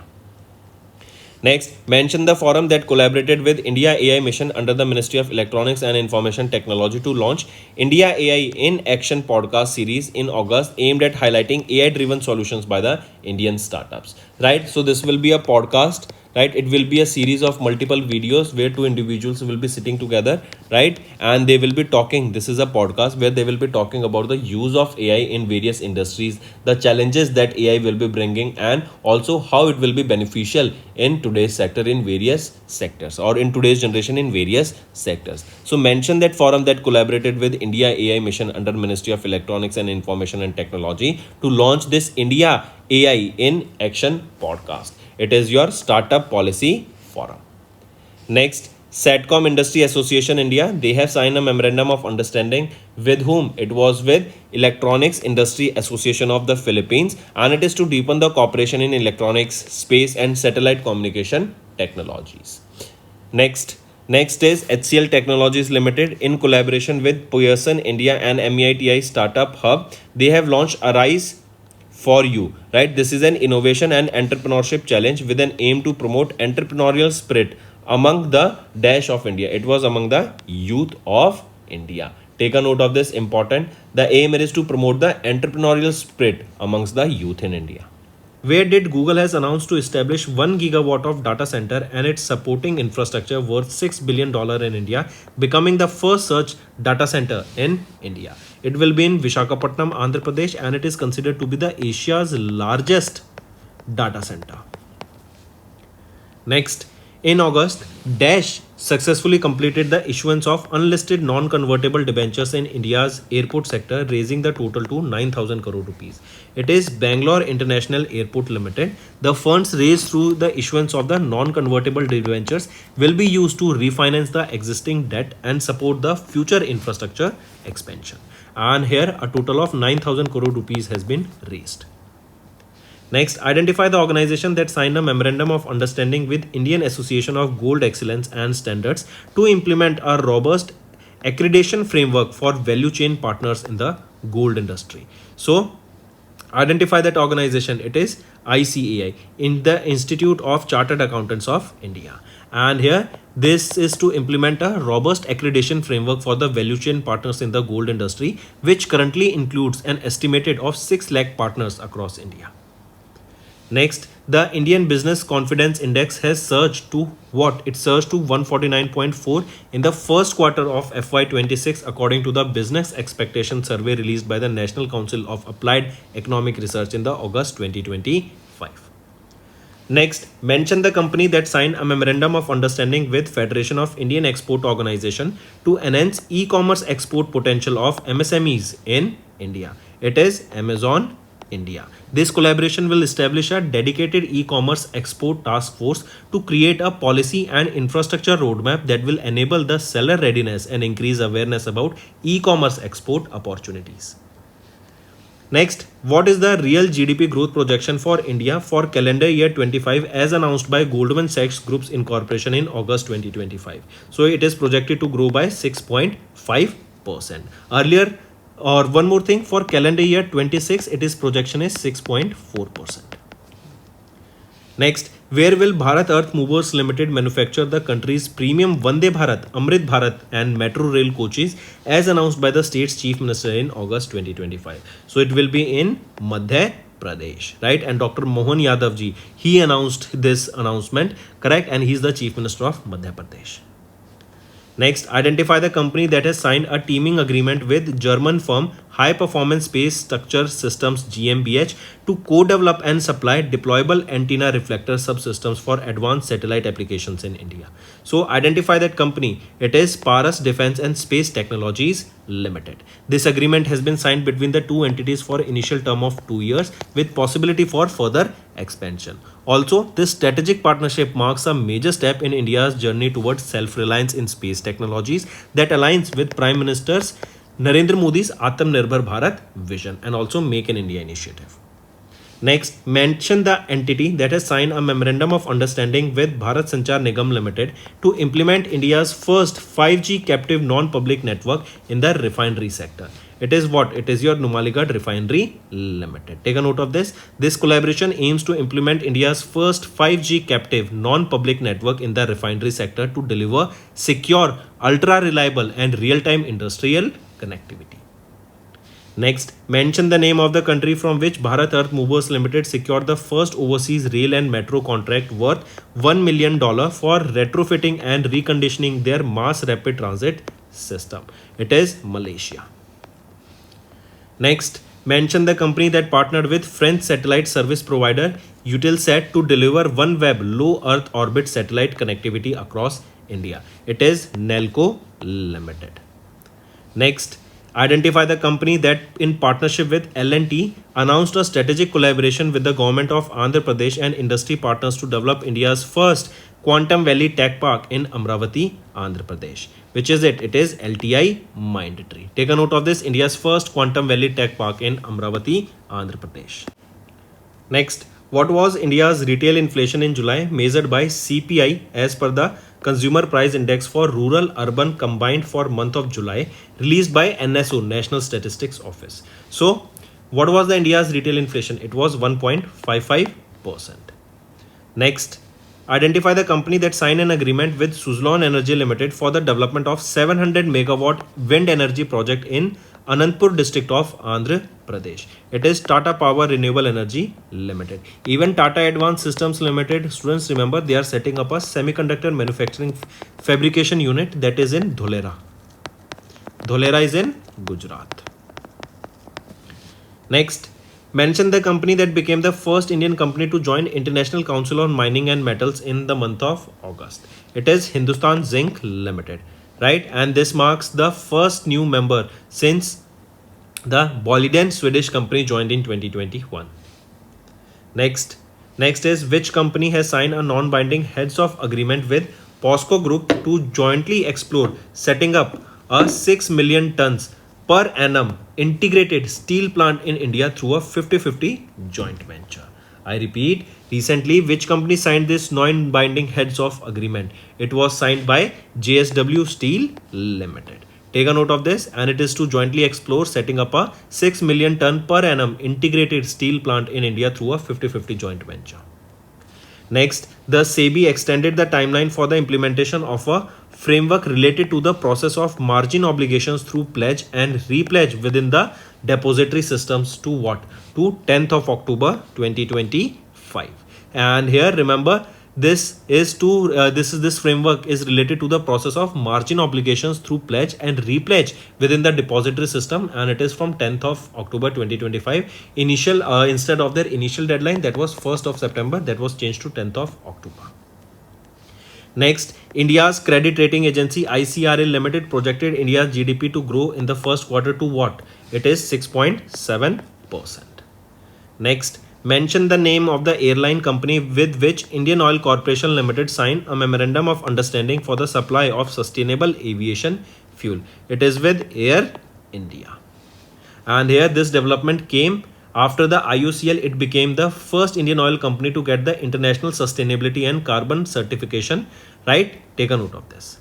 Next, mention the forum that collaborated with India AI Mission under the Ministry of Electronics and Information Technology to launch India AI in Action podcast series in August, aimed at highlighting AI-driven solutions by the Indian startups. Right? So this will be a podcast, right? It will be a series of multiple videos where 2 individuals will be sitting together, right? And they will be talking. This is a podcast where they will be talking about the use of AI in various industries, the challenges that AI will be bringing, and also how it will be beneficial in today's sector in various sectors, or in today's generation in various sectors. So mention that forum that collaborated with India AI Mission under Ministry of Electronics and Information and Technology to launch this India AI in Action podcast. It is your Startup Policy Forum. Next, Satcom Industry Association India, they have signed a memorandum of understanding with whom? It was with Electronics Industry Association of the Philippines, and it is to deepen the cooperation in electronics, space and satellite communication technologies. Next is HCL Technologies Limited in collaboration with Pearson India and MEITI Startup Hub. They have launched Arise for You, right? This is an innovation and entrepreneurship challenge with an aim to promote entrepreneurial spirit among the dash of India. It was among the youth of India. Take a note of this, important. The aim is to promote the entrepreneurial spirit amongst the youth in India. Where did Google has announced to establish 1 gigawatt of data center and its supporting infrastructure worth $6 billion in India, becoming the first such data center in India. It will be in Visakhapatnam, Andhra Pradesh, and it is considered to be the Asia's largest data center. Next, in August, Dash successfully completed the issuance of unlisted non-convertible debentures in India's airport sector, raising the total to 9,000 crore rupees. It is Bangalore International Airport Limited. The funds raised through the issuance of the non-convertible debentures will be used to refinance the existing debt and support the future infrastructure expansion. And here, a total of 9,000 crore rupees has been raised. Next, identify the organization that signed a memorandum of understanding with Indian Association of Gold Excellence and Standards to implement a robust accreditation framework for value chain partners in the gold industry. So, identify that organization. It is ICAI, in the Institute of Chartered Accountants of India. And here, this is to implement a robust accreditation framework for the value chain partners in the gold industry, which currently includes an estimated of 6 lakh partners across India. Next, the Indian Business Confidence Index has surged to what? It surged to 149.4 in the first quarter of FY26 according to the Business Expectation Survey released by the National Council of Applied Economic Research in the August 2025. Next, mention the company that signed a memorandum of understanding with Federation of Indian Export Organization to enhance e-commerce export potential of MSMEs in India. It is Amazon India. This collaboration will establish a dedicated e-commerce export task force to create a policy and infrastructure roadmap that will enable the seller readiness and increase awareness about e-commerce export opportunities. Next, what is the real GDP growth projection for India for calendar year 25 as announced by Goldman Sachs Group's Incorporation in August 2025? So it is projected to grow by 6.5%. Earlier, or one more thing, for calendar year 26, it is projection is 6.4%. Next, where will Bharat Earth Movers Limited manufacture the country's premium Vande Bharat, Amrit Bharat and Metro Rail coaches as announced by the state's Chief Minister in August 2025. So it will be in Madhya Pradesh, right? And Dr. Mohan Yadav ji, he announced this announcement, correct? And he is the Chief Minister of Madhya Pradesh. Next, identify the company that has signed a teaming agreement with German firm High Performance Space Structure Systems GmbH to co-develop and supply deployable antenna reflector subsystems for advanced satellite applications in India. So identify that company. It is Paras Defense and Space Technologies Limited. This agreement has been signed between the two entities for initial term of 2 years with possibility for further expansion. Also, this strategic partnership marks a major step in India's journey towards self-reliance in space technologies that aligns with Prime Minister's Narendra Modi's Atmanirbhar Bharat vision and also Make in India initiative. Next, mention the entity that has signed a memorandum of understanding with Bharat Sanchar Nigam Limited to implement India's first 5G captive non-public network in the refinery sector. It is what? It is your Numaligarh Refinery Limited. Take a note of this. This collaboration aims to implement India's first 5G captive non-public network in the refinery sector to deliver secure, ultra-reliable and real-time industrial connectivity. Next, mention the name of the country from which Bharat Earth Movers Limited secured the first overseas rail and metro contract worth $1 million for retrofitting and reconditioning their mass rapid transit system. It is Malaysia. Next, mention the company that partnered with French satellite service provider Eutelsat to deliver OneWeb low Earth orbit satellite connectivity across India. It is Nelco Limited. Next, identify the company that in partnership with L&T announced a strategic collaboration with the government of Andhra Pradesh and industry partners to develop India's first Quantum Valley Tech Park in Amravati, Andhra Pradesh. Which is it? It is LTI Mindtree. Take a note of this. India's first Quantum Valley Tech Park in Amravati, Andhra Pradesh. Next, what was India's retail inflation in July measured by CPI as per the Consumer Price Index for rural urban combined for month of July released by NSO, National Statistics Office. So, what was the India's retail inflation? It was 1.55%. Next, Identify the company that signed an agreement with Suzlon Energy Limited for the development of 700 megawatt wind energy project in Anandpur district of Andhra Pradesh. It is Tata Power Renewable Energy Limited. Even Tata Advanced Systems Limited, students remember, they are setting up a semiconductor manufacturing fabrication unit that is in Dholera. Dholera is in Gujarat. Next, mention the company that became the first Indian company to join International Council on Mining and Metals in the month of August. It is Hindustan Zinc Limited, right? And this marks the first new member since the Boliden Swedish company joined in 2021. Next is which company has signed a non-binding heads of agreement with POSCO Group to jointly explore setting up a 6 million tons per annum integrated steel plant in India through a 50-50 joint venture. I repeat, recently which company signed this non-binding heads of agreement? It was signed by JSW Steel Limited. Take a note of this, and it is to jointly explore setting up a 6 million ton per annum integrated steel plant in India through a 50-50 joint venture. Next, the SEBI extended the timeline for the implementation of a framework related to the process of margin obligations through pledge and repledge within the depository systems to what? To 10th of October 2025. And here remember, this framework is related to the process of margin obligations through pledge and repledge within the depository system, and it is from 10th of October 2025. Instead of their initial deadline that was 1st of September, that was changed to 10th of October. Next, India's credit rating agency ICRA Limited projected India's GDP to grow in the first quarter to what? It is 6.7%. Next, mention the name of the airline company with which Indian Oil Corporation Limited signed a memorandum of understanding for the supply of sustainable aviation fuel. It is with Air India. And here this development came after the IOCL. It became the first Indian oil company to get the International Sustainability and Carbon Certification, right? Take a note of this.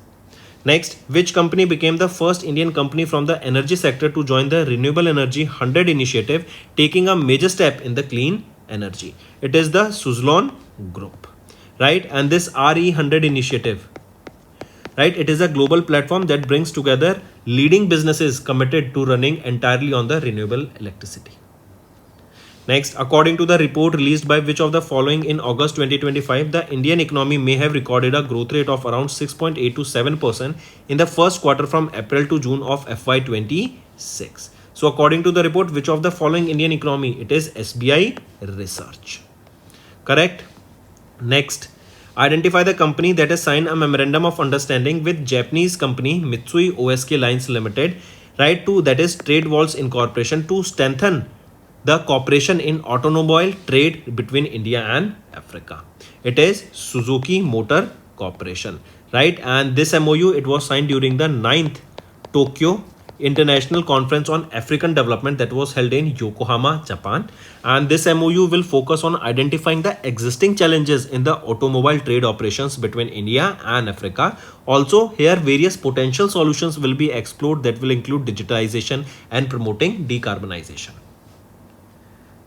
Next, which company became the first Indian company from the energy sector to join the Renewable Energy 100 initiative, taking a major step in the clean energy? It is the Suzlon Group, right? And this RE100 initiative, right? It is a global platform that brings together leading businesses committed to running entirely on the renewable electricity. Next, according to the report released by which of the following in August 2025, the Indian economy may have recorded a growth rate of around 6.8 to 7% in the first quarter from April to June of FY26. So according to the report, which of the following Indian economy? It is SBI Research. Correct? Next, identify the company that has signed a memorandum of understanding with Japanese company Mitsui OSK Lines Limited, right, to that is Trade Walls Incorporation, to strengthen the cooperation in automobile trade between India and Africa. It is Suzuki Motor Corporation, right? And this MOU, it was signed during the 9th Tokyo International Conference on African Development that was held in Yokohama, Japan. And this MOU will focus on identifying the existing challenges in the automobile trade operations between India and Africa. Also, here various potential solutions will be explored that will include digitalization and promoting decarbonization.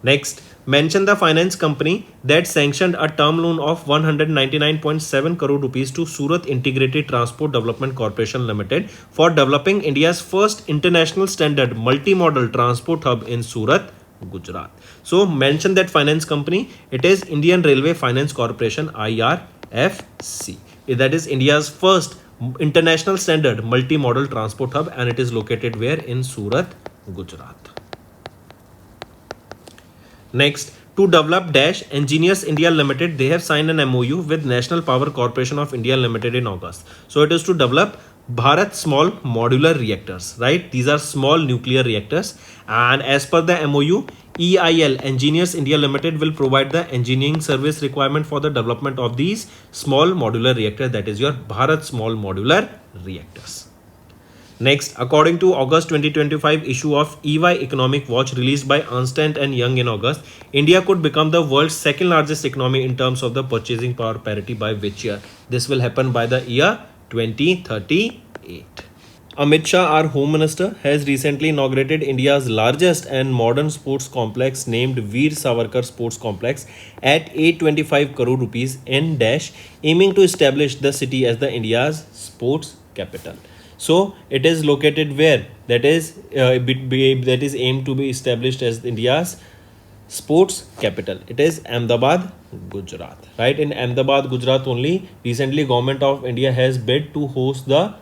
Next, mention the finance company that sanctioned a term loan of 199.7 crore rupees to Surat Integrated Transport Development Corporation Limited for developing India's first international standard multimodal transport hub in Surat, Gujarat. So mention that finance company. It is Indian Railway Finance Corporation, IRFC. That is India's first international standard multimodal transport hub, and it is located where? In Surat, Gujarat. Next, to develop Engineers India Limited, they have signed an MOU with National Power Corporation of India Limited in August. So it is to develop Bharat small modular reactors, right? These are small nuclear reactors, and as per the MOU, EIL Engineers India Limited will provide the engineering service requirement for the development of these small modular reactors, that is your Bharat small modular reactors. Next, according to August 2025 issue of EY Economic Watch released by Ernst & Young in August, India could become the world's second largest economy in terms of the purchasing power parity by which year? This will happen by the year 2038. Amit Shah, our Home Minister, has recently inaugurated India's largest and modern sports complex named Veer Savarkar Sports Complex at 825 crore rupees in dash, aiming to establish the city as the India's sports capital. So it is located where? That is aimed to be established as India's sports capital. It is Ahmedabad, Gujarat. Right, in Ahmedabad, Gujarat only. Recently, Government of India has bid to host the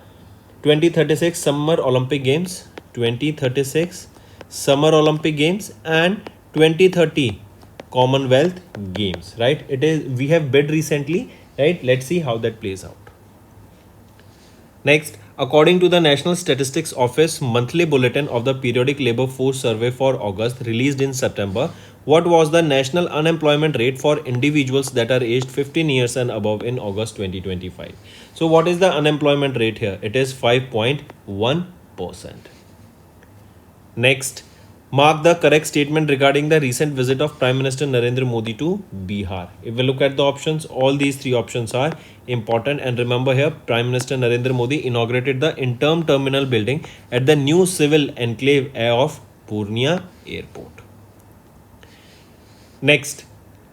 2036 Summer Olympic Games, 2036 Summer Olympic Games, and 2030 Commonwealth Games. Right, it is. We have bid recently. Right, let's see how that plays out. Next, according to the National Statistics Office monthly bulletin of the periodic labor force survey for August released in September, what was the national unemployment rate for individuals that are aged 15 years and above in August 2025? So what is the unemployment rate here? It is 5.1%. Next, mark the correct statement regarding the recent visit of Prime Minister Narendra Modi to Bihar. If we look at the options, all these three options are important. And remember here, Prime Minister Narendra Modi inaugurated the interim terminal building at the new civil enclave of Purnia Airport. Next,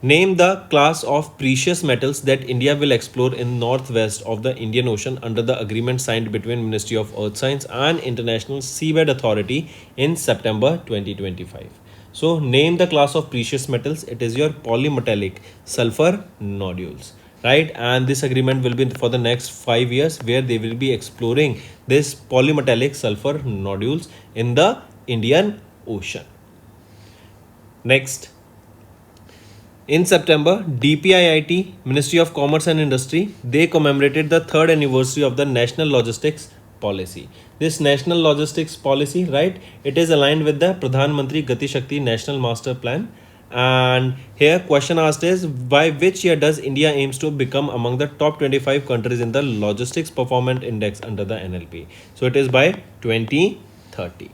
name the class of precious metals that India will explore in northwest of the Indian Ocean under the agreement signed between Ministry of Earth Science and International Seabed Authority in September 2025. So name the class of precious metals. It is your polymetallic sulfur nodules. Right, and this agreement will be for the next 5 years where they will be exploring this polymetallic sulfur nodules in the Indian Ocean. Next, in September, DPIIT, Ministry of Commerce and Industry, they commemorated the 3rd anniversary of the National Logistics Policy. This National Logistics Policy, right, it is aligned with the Pradhan Mantri Gati Shakti National Master Plan. And here question asked is, by which year does India aims to become among the top 25 countries in the Logistics Performance Index under the NLP? So it is by 2030.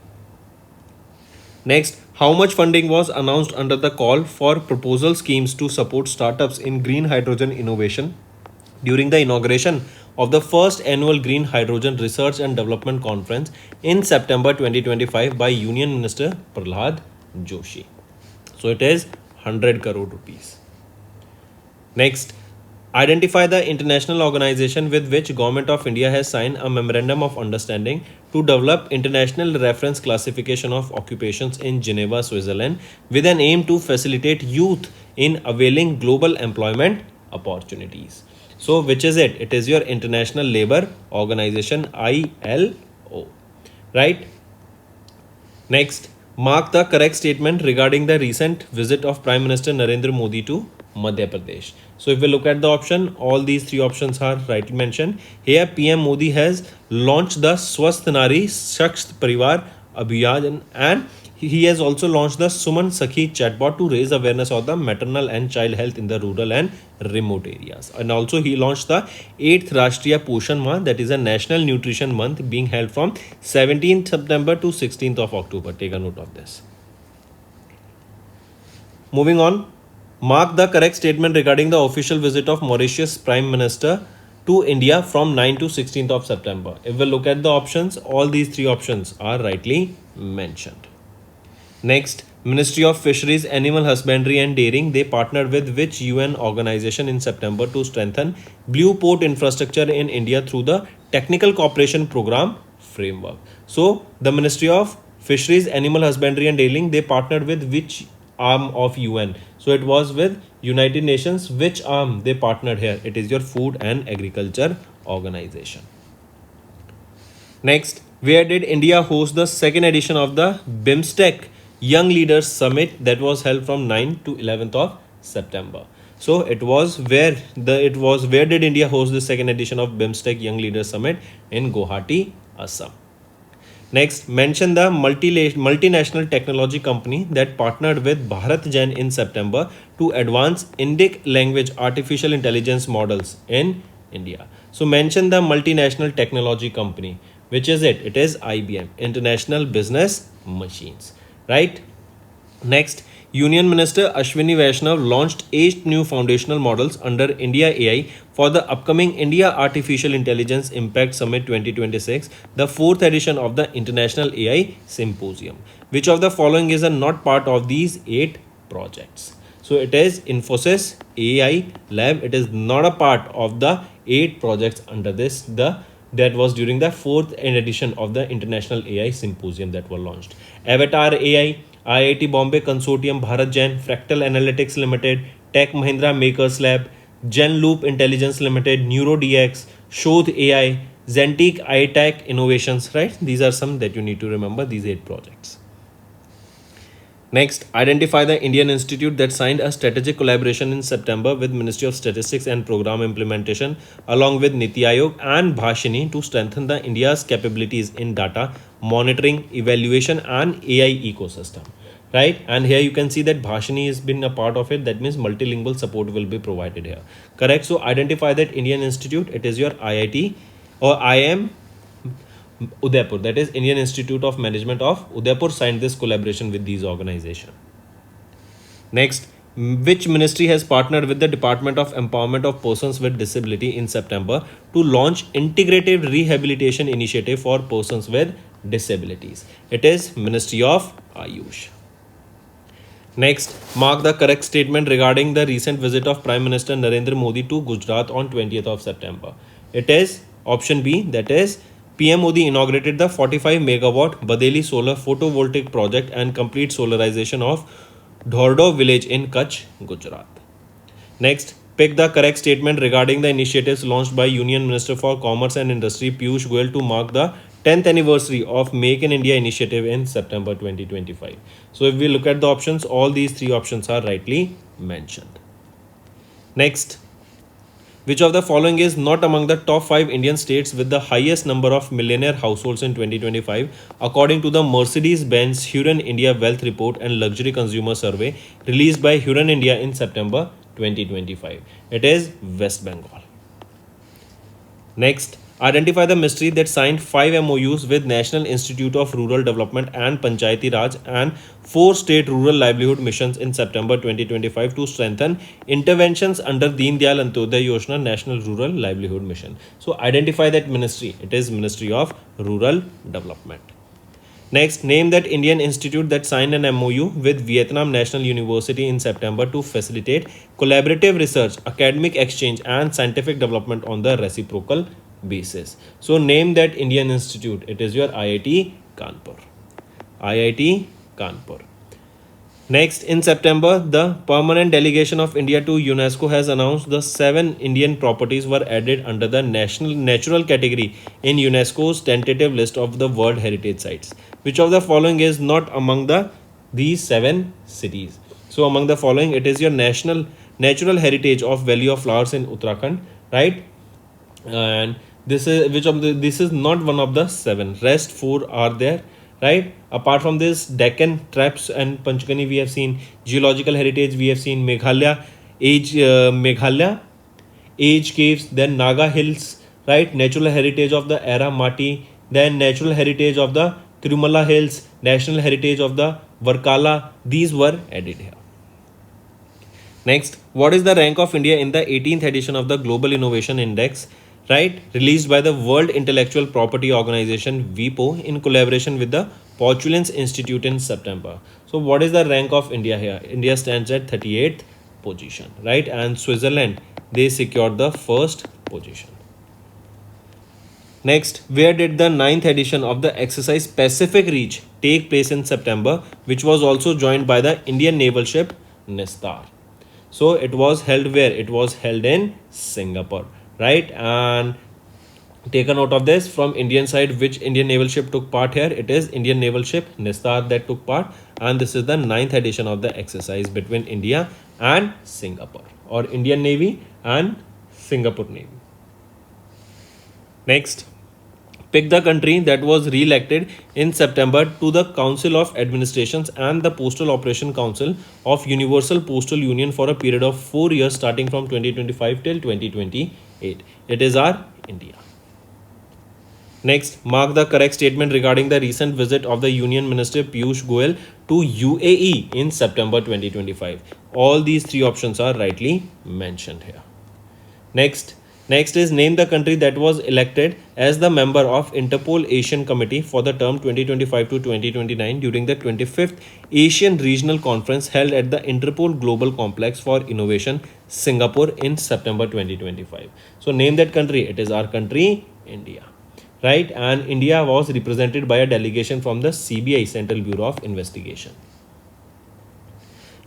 Next, how much funding was announced under the call for proposal schemes to support startups in green hydrogen innovation during the inauguration of the first annual Green Hydrogen Research and Development Conference in September 2025 by Union Minister Prahlad Joshi? So it is 100 crore rupees. Next, identify the international organization with which Government of India has signed a memorandum of understanding to develop international reference classification of occupations in Geneva, Switzerland, with an aim to facilitate youth in availing global employment opportunities. So which is it? It is your International Labour Organization, ILO. Right? Next, mark the correct statement regarding the recent visit of Prime Minister Narendra Modi to Madhya Pradesh. So if we look at the option, all these three options are rightly mentioned. Here PM Modi has launched the Swasth Nari Shakht Parivar Abhiyan, and he has also launched the Suman Sakhi chatbot to raise awareness of the maternal and child health in the rural and remote areas. And also he launched the 8th Rashtriya Poshan Month, that is a National Nutrition Month being held from 17th September to 16th of October. Take a note of this. Moving on, mark the correct statement regarding the official visit of Mauritius Prime Minister to India from 9 to 16th of September. If we look at the options, all these three options are rightly mentioned. Next, Ministry of Fisheries, Animal Husbandry and Dairying, they partnered with which UN organization in September to strengthen blue port infrastructure in India through the Technical Cooperation Program framework. So, the Ministry of Fisheries, Animal Husbandry and Dairying, they partnered with which arm of UN? So, it was with United Nations. Which arm they partnered here? It is your Food and Agriculture Organization. Next, where did India host the second edition of the BIMSTEC Young Leaders Summit that was held from 9th to 11th of September? So it was where did India host the second edition of BIMSTEC Young Leaders Summit? In Guwahati, Assam. Next, mention the multinational technology company that partnered with BharatGen in September to advance Indic language artificial intelligence models in India. So mention the multinational technology company. Which is it? It is IBM, International Business Machines. Right? Next, Union Minister Ashwini Vaishnav launched 8 new foundational models under India AI for the upcoming India Artificial Intelligence Impact Summit 2026, the 4th edition of the International AI Symposium. Which of the following is not part of these 8 projects? So it is Infosys AI Lab. It is not a part of the 8 projects under this. That was during the 4th edition of the International AI Symposium that were launched. Avatar AI, IIT Bombay Consortium, Bharat Gen, Fractal Analytics Limited, Tech Mahindra Makers Lab, Gen Loop Intelligence Limited, NeuroDX, Shodh AI, Zentik iTech Innovations, right? These are some that you need to remember, these 8 projects. Next, identify the Indian institute that signed a strategic collaboration in September with Ministry of Statistics and Program Implementation along with Niti Aayog and Bhashini to strengthen the India's capabilities in data monitoring, evaluation and AI ecosystem. Right, and here you can see that Bhashini has been a part of it. That means multilingual support will be provided here. Correct. So identify that Indian institute. It is your IIT or IM Udaipur, that is Indian Institute of Management of Udaipur, signed this collaboration with these organizations. Next, which ministry has partnered with the Department of Empowerment of Persons with Disability in September to launch integrative rehabilitation initiative for persons with disabilities? It is Ministry of Ayush. Next, mark the correct statement regarding the recent visit of Prime Minister Narendra Modi to Gujarat on 20th of September. It is option B, that is PM Modi inaugurated the 45 megawatt Badeli solar photovoltaic project and complete solarization of Dhordo village in Kutch, Gujarat. Next, pick the correct statement regarding the initiatives launched by Union Minister for Commerce and Industry Piyush Goyal to mark the 10th anniversary of Make in India initiative in September 2025. So if we look at the options, all these 3 options are rightly mentioned. Next, which of the following is not among the top 5 Indian states with the highest number of millionaire households in 2025 according to the Mercedes-Benz Hurun India Wealth Report and Luxury Consumer Survey released by Hurun India in September 2025? It is West Bengal. Next, identify the ministry that signed 5 MOUs with National Institute of Rural Development and Panchayati Raj and 4 state rural livelihood missions in September 2025 to strengthen interventions under Deen Dayal Antyodaya Yojana National Rural Livelihood Mission. So identify that ministry. It is Ministry of Rural Development. Next, name that Indian institute that signed an MOU with Vietnam National University in September to facilitate collaborative research, academic exchange and scientific development on the reciprocal basis. So name that Indian institute. It is your IIT Kanpur. IIT Kanpur. Next, in September, the permanent delegation of India to UNESCO has announced the 7 Indian properties were added under the national natural category in UNESCO's tentative list of the World Heritage Sites. Which of the following is not among these 7 cities? So among the following, it is your natural heritage of Valley of Flowers in Uttarakhand, right? And this is not one of the 7. Rest 4 are there, right? Apart from this, Deccan Traps and Panchgani we have seen. Geological heritage we have seen Meghalaya age caves, then Naga Hills, right? Natural heritage of the Era Mati, then natural heritage of the Tirumala Hills, national heritage of the Varkala. These were added here. Next, what is the rank of India in the 18th edition of the Global Innovation Index, right, released by the World Intellectual Property Organization WIPO in collaboration with the Portulans Institute in September? So what is the rank of India here? India stands at 38th position, right? And Switzerland, they secured the 1st position. Next, where did the 9th edition of the exercise Pacific Reach take place in September, which was also joined by the Indian naval ship Nistar? So it was held where? It was held in Singapore, right? And take a note of this from Indian side, which Indian naval ship took part here? It is Indian naval ship Nistar that took part, and this is the 9th edition of the exercise between India and Singapore, or Indian Navy and Singapore Navy. Next, pick the country that was re-elected in September to the Council of Administrations and the Postal Operation Council of Universal Postal Union for a period of 4 years starting from 2025 till 2028. It is our India. Next, mark the correct statement regarding the recent visit of the Union Minister Piyush Goyal to UAE in September 2025. All these three options are rightly mentioned here. Next is name the country that was elected as the member of Interpol Asian Committee for the term 2025 to 2029 during the 25th Asian Regional Conference held at the Interpol Global Complex for Innovation, Singapore in September 2025. So name that country. It is our country, India. Right? And India was represented by a delegation from the CBI, Central Bureau of Investigation.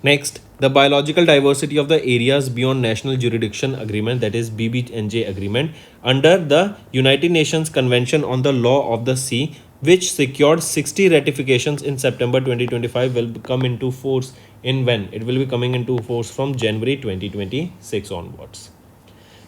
Next, the biological diversity of the areas beyond national jurisdiction agreement, that is BBNJ agreement, under the United Nations Convention on the Law of the Sea, which secured 60 ratifications in September 2025, will come into force in when? It will be coming into force from January 2026 onwards.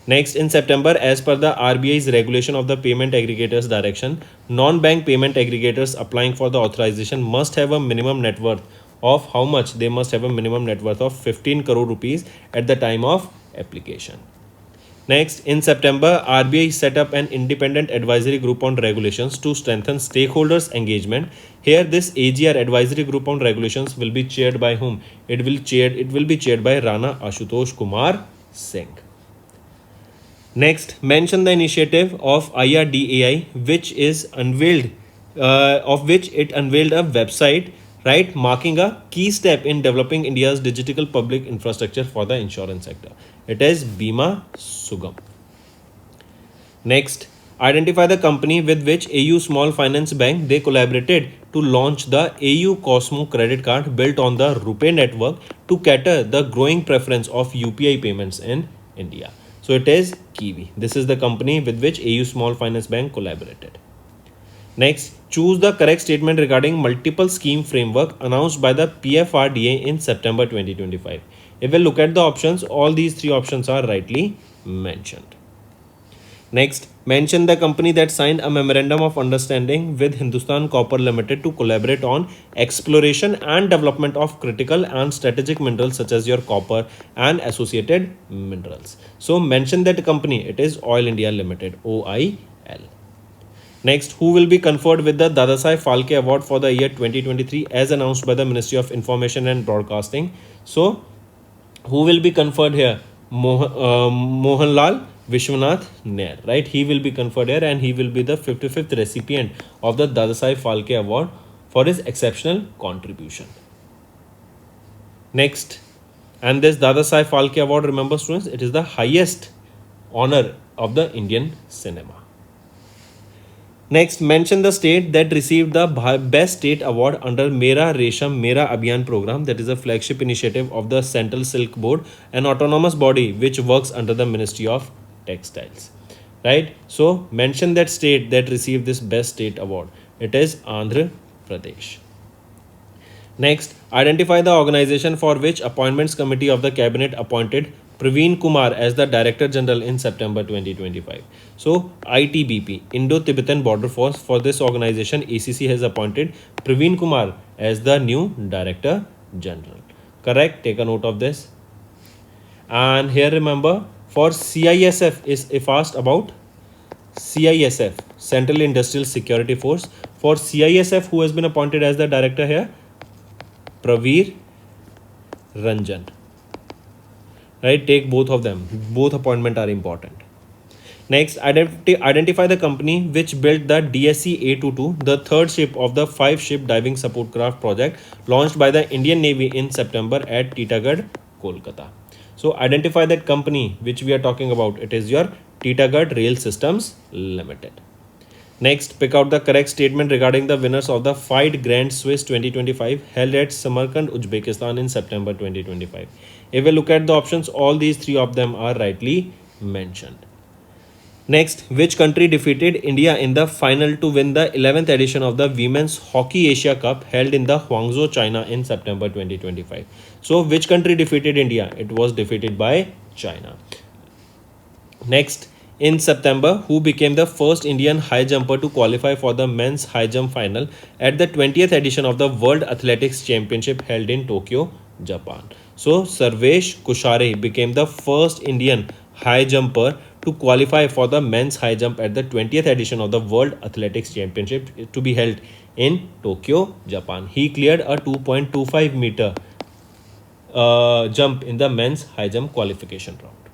Next, in September, as per the RBI's regulation of the payment aggregators direction, non-bank payment aggregators applying for the authorization must have a minimum net worth of how much? They must have a minimum net worth of 15 crore rupees at the time of application. Next, in September, RBI set up an independent advisory group on regulations to strengthen stakeholders' engagement. Here, this AGR advisory group on regulations will be chaired by whom? It will be chaired by Rana Ashutosh Kumar Singh. Next, mention the initiative of IRDAI, which is unveiled, which it unveiled a website, right, marking a key step in developing India's digital public infrastructure for the insurance sector. It is Bima Sugam. Next, identify the company with which AU Small Finance Bank they collaborated to launch the AU Cosmo credit card built on the RuPay network to cater the growing preference of UPI payments in India. So it is Kiwi. This is the company with which AU Small Finance Bank collaborated. Next, choose the correct statement regarding multiple scheme framework announced by the PFRDA in September 2025. If we look at the options, all these three options are rightly mentioned. Next, mention the company that signed a memorandum of understanding with Hindustan Copper Limited to collaborate on exploration and development of critical and strategic minerals such as your copper and associated minerals. So mention that company. It is Oil India Limited, OIL. Next, who will be conferred with the Dadasaheb Phalke Award for the year 2023 as announced by the Ministry of Information and Broadcasting? So, who will be conferred here? Mohanlal Vishwanath Nair, right? He will be conferred here and he will be the 55th recipient of the Dadasaheb Phalke Award for his exceptional contribution. Next, and this Dadasaheb Phalke Award, remember students, it is the highest honor of the Indian cinema. Next, mention the state that received the Best State Award under Mera Resham Mera Abhiyan program, that is a flagship initiative of the Central Silk Board, an autonomous body which works under the Ministry of Textiles. Right? So, mention that state that received this Best State Award. It is Andhra Pradesh. Next, identify the organization for which Appointments Committee of the Cabinet appointed Praveen Kumar as the Director General in September 2025. So, ITBP, Indo-Tibetan Border Force, for this organization, ACC has appointed Praveen Kumar as the new Director General. Correct? Take a note of this. And here remember, for CISF is if asked about CISF, Central Industrial Security Force. For CISF, who has been appointed as the Director here? Praveer Ranjan. Right, take both of them. Both appointments are important. Next, identify the company which built the DSC A22, the third ship of the 5-ship diving support craft project launched by the Indian Navy in September at Titagarh, Kolkata. So, identify that company which we are talking about. It is your Titagarh Rail Systems Limited. Next, pick out the correct statement regarding the winners of the FIDE Grand Swiss 2025 held at Samarkand, Uzbekistan in September 2025. If we look at the options, all these three of them are rightly mentioned. Next, which country defeated India in the final to win the 11th edition of the Women's Hockey Asia Cup held in the Guangzhou, China in September 2025? So, which country defeated India? It was defeated by China. Next, in September, who became the first Indian high jumper to qualify for the men's high jump final at the 20th edition of the World Athletics Championship held in Tokyo, Japan? So, Sarvesh Kushare became the first Indian high jumper to qualify for the men's high jump at the 20th edition of the World Athletics Championship to be held in Tokyo, Japan. He cleared a 2.25 meter jump in the men's high jump qualification round.